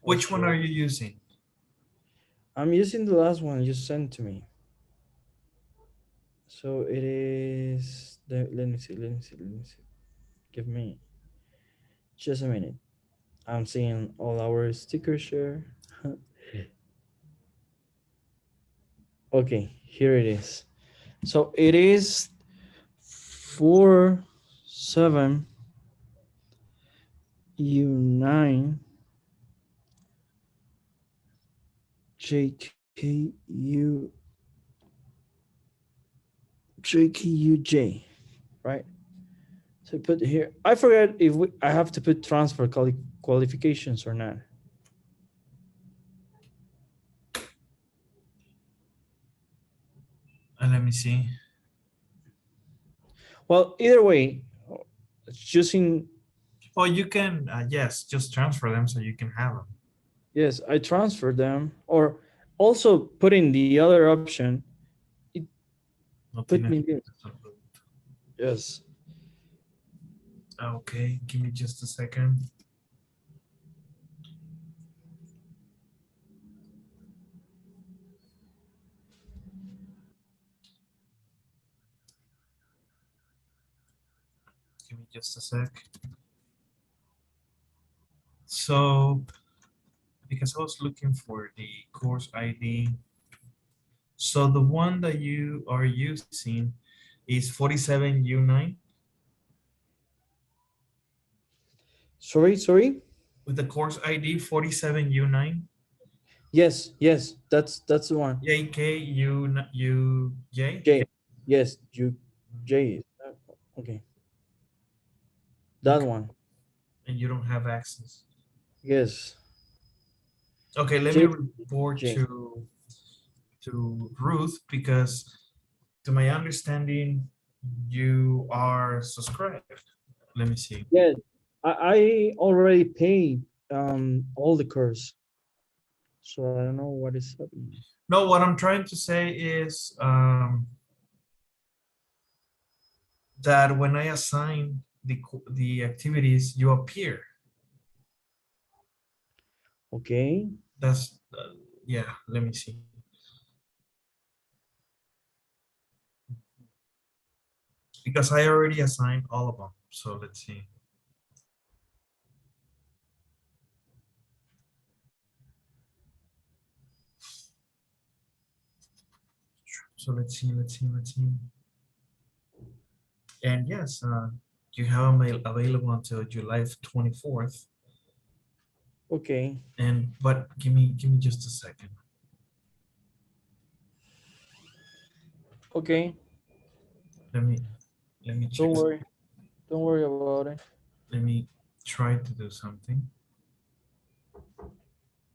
Speaker 1: Which one
Speaker 2: show.
Speaker 1: are you using?
Speaker 2: I'm using the last one you sent to me. So it is. Let me see. Let me see. Let me see. Give me just a minute. I'm seeing all our sticker share. Okay, here it is. So it is 47U9 JKUJ, right? So put here. I forget if I have to put transfer qualifications or not.
Speaker 1: And let me see.
Speaker 2: Well, either way, choosing.
Speaker 1: Oh, you can, yes, just transfer them so you can have them.
Speaker 2: Yes, I transfer them, or also putting the other option. It
Speaker 1: No
Speaker 2: put
Speaker 1: tiene
Speaker 2: me this.
Speaker 1: absoluto.
Speaker 2: Yes.
Speaker 1: Okay, give me just a second. Give me just a sec. So, because I was looking for the course ID. So the one that you are using is 47U9
Speaker 2: Sorry.
Speaker 1: with the course ID 47U9
Speaker 2: Yes, yes, that's the one.
Speaker 1: JKUJ.
Speaker 2: J. Yes, you J. Okay, that
Speaker 1: Okay,
Speaker 2: one.
Speaker 1: and you don't have access.
Speaker 2: Yes,
Speaker 1: Okay, let me
Speaker 2: J
Speaker 1: report
Speaker 2: J.
Speaker 1: to Ruth because to my understanding, you are subscribed. Let me see.
Speaker 2: Yeah, I already paid all the course, so I don't know what is happening.
Speaker 1: No, what I'm trying to say is that when I assign the activities, you appear.
Speaker 2: Okay.
Speaker 1: That's yeah. Let me see. Because I already assigned all of them. So let's see. So let's see. And yes, you have them available until July 24th.
Speaker 2: Okay.
Speaker 1: And but give me just a second.
Speaker 2: Okay.
Speaker 1: Let me check.
Speaker 2: Don't worry. Don't worry about it.
Speaker 1: Let me try to do something.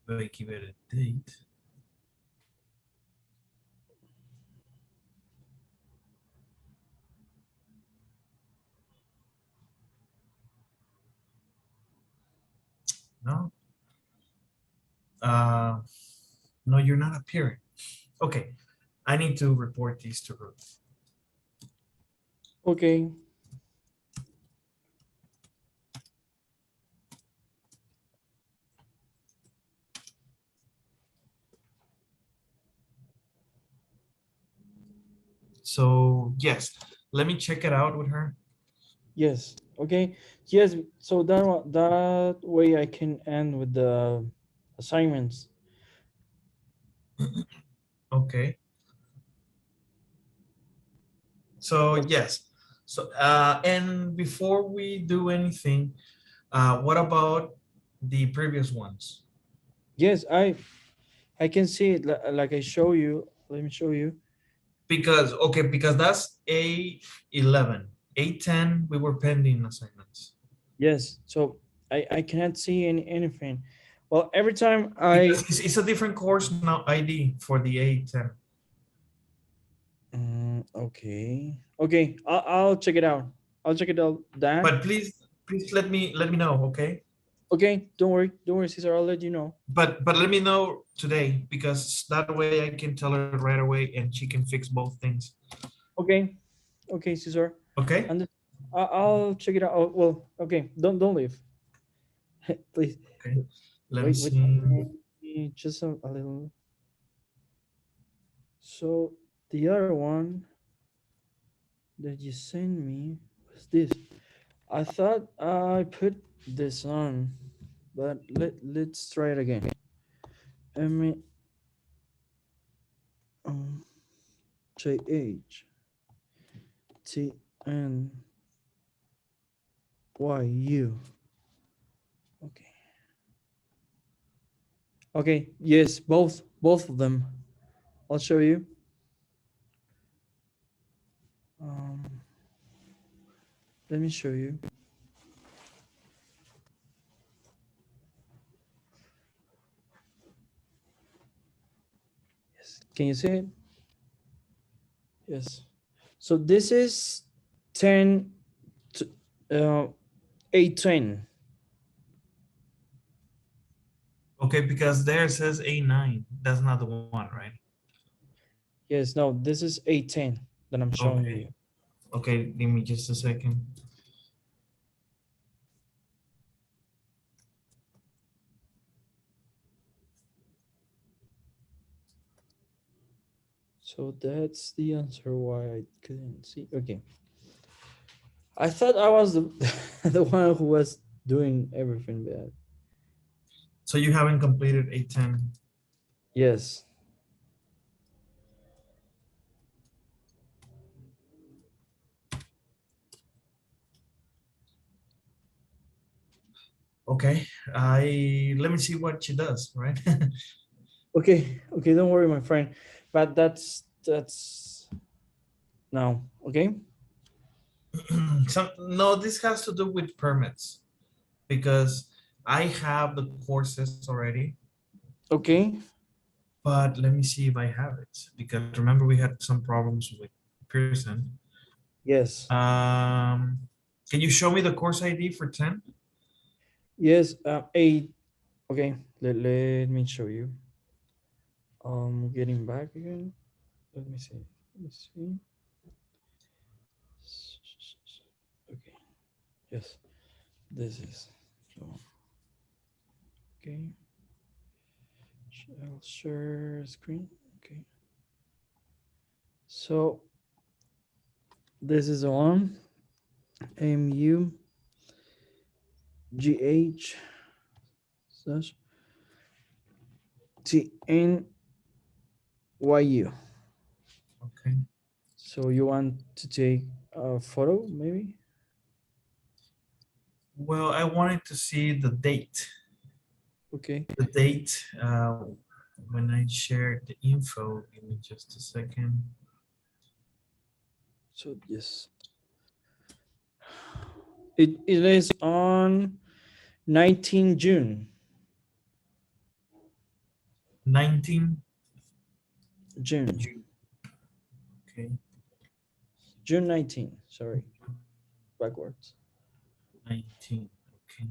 Speaker 1: But I give it a date. No. No, you're not appearing. Okay. I need to report these to Ruth.
Speaker 2: Okay.
Speaker 1: So yes, let me check it out with her.
Speaker 2: Yes. Okay. Yes. So that way I can end with the assignments.
Speaker 1: Okay. So
Speaker 2: Okay.
Speaker 1: yes. So and before we do anything, what about the previous ones?
Speaker 2: Yes, I can see it like I show you. Let me show you.
Speaker 1: Because okay, because that's A11. A10, we were pending assignments.
Speaker 2: Yes. So I cannot see anything. Well, every time
Speaker 1: Because it's a different course now ID for the A10.
Speaker 2: okay. Okay. I'll check it out. I'll check it out. That.
Speaker 1: But please let me know, okay?
Speaker 2: Okay. Don't worry. Don't worry, Cesar. I'll let you know.
Speaker 1: But let me know today because that way I can tell her right away and she can fix both things.
Speaker 2: Okay. Okay, Cesar.
Speaker 1: Okay?
Speaker 2: And I'll check it out. Oh, well, okay. Don't leave. Please.
Speaker 1: Okay. Let me
Speaker 2: Wait,
Speaker 1: see.
Speaker 2: just a little. So the other one that you sent me was this. I thought I put this on, but let's try it again. M J H T N Y U. Okay. Okay. Yes, both of them. I'll show you. Um, let me show you. Yes. Can you see it? Yes. So this is 10 to 810.
Speaker 1: Okay, because there it says A9. That's not the one, right?
Speaker 2: Yes, no, this is 810 that I'm showing
Speaker 1: Okay.
Speaker 2: you.
Speaker 1: Okay, give me just a second.
Speaker 2: So that's the answer why I couldn't see. Okay. I thought I was the, the one who was doing everything bad.
Speaker 1: So you haven't completed A10.
Speaker 2: Yes.
Speaker 1: Okay. Let me see what she does, right?
Speaker 2: Okay. Okay, don't worry, my friend. But that's now, okay?
Speaker 1: No, this has to do with permits because I have the courses already,
Speaker 2: Okay.
Speaker 1: but let me see if I have it because remember we had some problems with person.
Speaker 2: Yes.
Speaker 1: Can you show me the course ID for 10?
Speaker 2: Yes. 8. Okay. Let me show you. Getting back again. Let me see. Let me see. Okay. Yes. This is the one. Okay. I'll share screen. Okay. So this is the one. MU GH slash TNYU.
Speaker 1: Okay.
Speaker 2: So you want to take a photo, maybe?
Speaker 1: Well, I wanted to see the date.
Speaker 2: Okay.
Speaker 1: The date when I shared the info. Give me just a second.
Speaker 2: So yes. It is on 19 June.
Speaker 1: 19
Speaker 2: June.
Speaker 1: June. Okay.
Speaker 2: June 19. Sorry. Backwards.
Speaker 1: 19. Okay.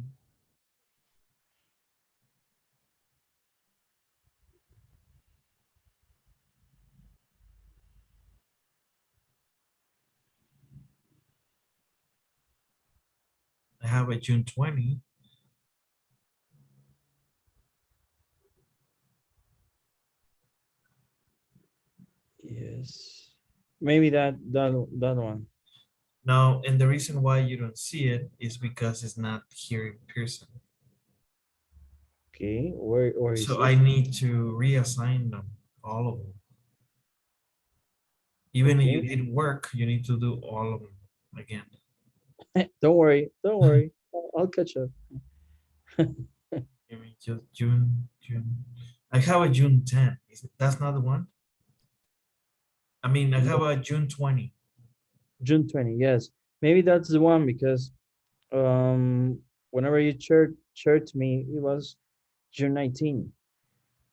Speaker 1: I have a June 20.
Speaker 2: Yes. Maybe that one.
Speaker 1: Now, and the reason why you don't see it is because it's not here in person.
Speaker 2: Okay. Where is
Speaker 1: So
Speaker 2: it?
Speaker 1: I need to reassign them, all of them. Even if you
Speaker 2: Okay.
Speaker 1: did work, you need to do all of them again.
Speaker 2: Don't worry. Don't worry. I'll catch up.
Speaker 1: Give me just June. I have a June 10. That's not the one? I mean, I have a June 20.
Speaker 2: June 20. Yes. Maybe that's the one because whenever you shared to me, it was June 19.
Speaker 1: No,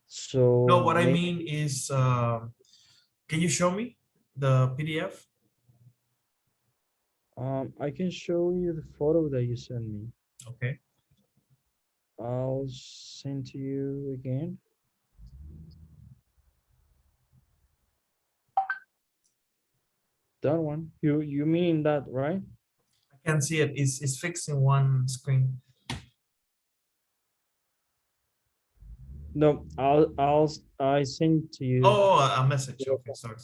Speaker 2: So
Speaker 1: what I
Speaker 2: maybe
Speaker 1: mean is, can you show me the PDF?
Speaker 2: I can show you the photo that you sent me.
Speaker 1: Okay.
Speaker 2: I'll send to you again. That one. You mean that, right?
Speaker 1: I can see it. It's fixed in one screen.
Speaker 2: No, I send to you.
Speaker 1: Oh, a message. Okay, sorry.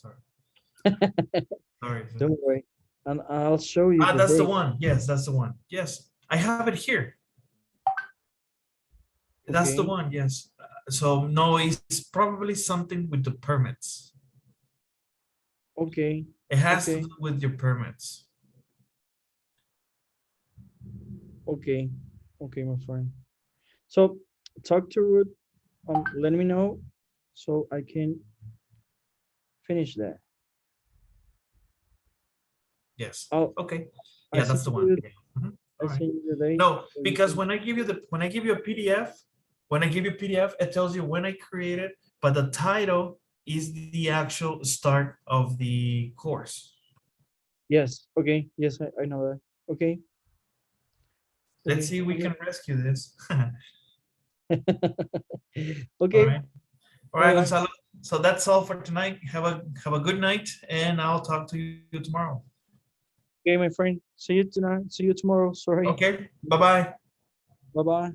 Speaker 1: Sorry.
Speaker 2: Don't worry. And I'll show you
Speaker 1: Ah,
Speaker 2: the
Speaker 1: that's the
Speaker 2: date.
Speaker 1: one. Yes, that's the one. Yes, I have it here. That's the
Speaker 2: Okay.
Speaker 1: one. Yes. So no, it's probably something with the permits.
Speaker 2: Okay.
Speaker 1: It has to
Speaker 2: Okay.
Speaker 1: do with your permits.
Speaker 2: Okay. Okay, my friend. So talk to Ruth. Let me know so I can finish that.
Speaker 1: Yes.
Speaker 2: I'll
Speaker 1: Okay.
Speaker 2: I
Speaker 1: Yeah,
Speaker 2: send
Speaker 1: that's the one.
Speaker 2: you
Speaker 1: Yeah. Mhm.
Speaker 2: I
Speaker 1: All right.
Speaker 2: send you the date.
Speaker 1: No,
Speaker 2: So you
Speaker 1: because
Speaker 2: can,
Speaker 1: when I give you a PDF, it tells you when I created, but the title is the actual start of the course.
Speaker 2: yes. Okay. Yes, I know that. Okay.
Speaker 1: Let's
Speaker 2: Okay.
Speaker 1: see if we
Speaker 2: Okay.
Speaker 1: can rescue this. All
Speaker 2: Okay.
Speaker 1: right. All
Speaker 2: Bye
Speaker 1: right,
Speaker 2: bye.
Speaker 1: Gonzalo. So that's all for tonight. Have a good night, and I'll talk to you tomorrow.
Speaker 2: Okay, my friend. See you tonight. See you tomorrow. Sorry.
Speaker 1: Okay. Bye-bye.
Speaker 2: Bye bye.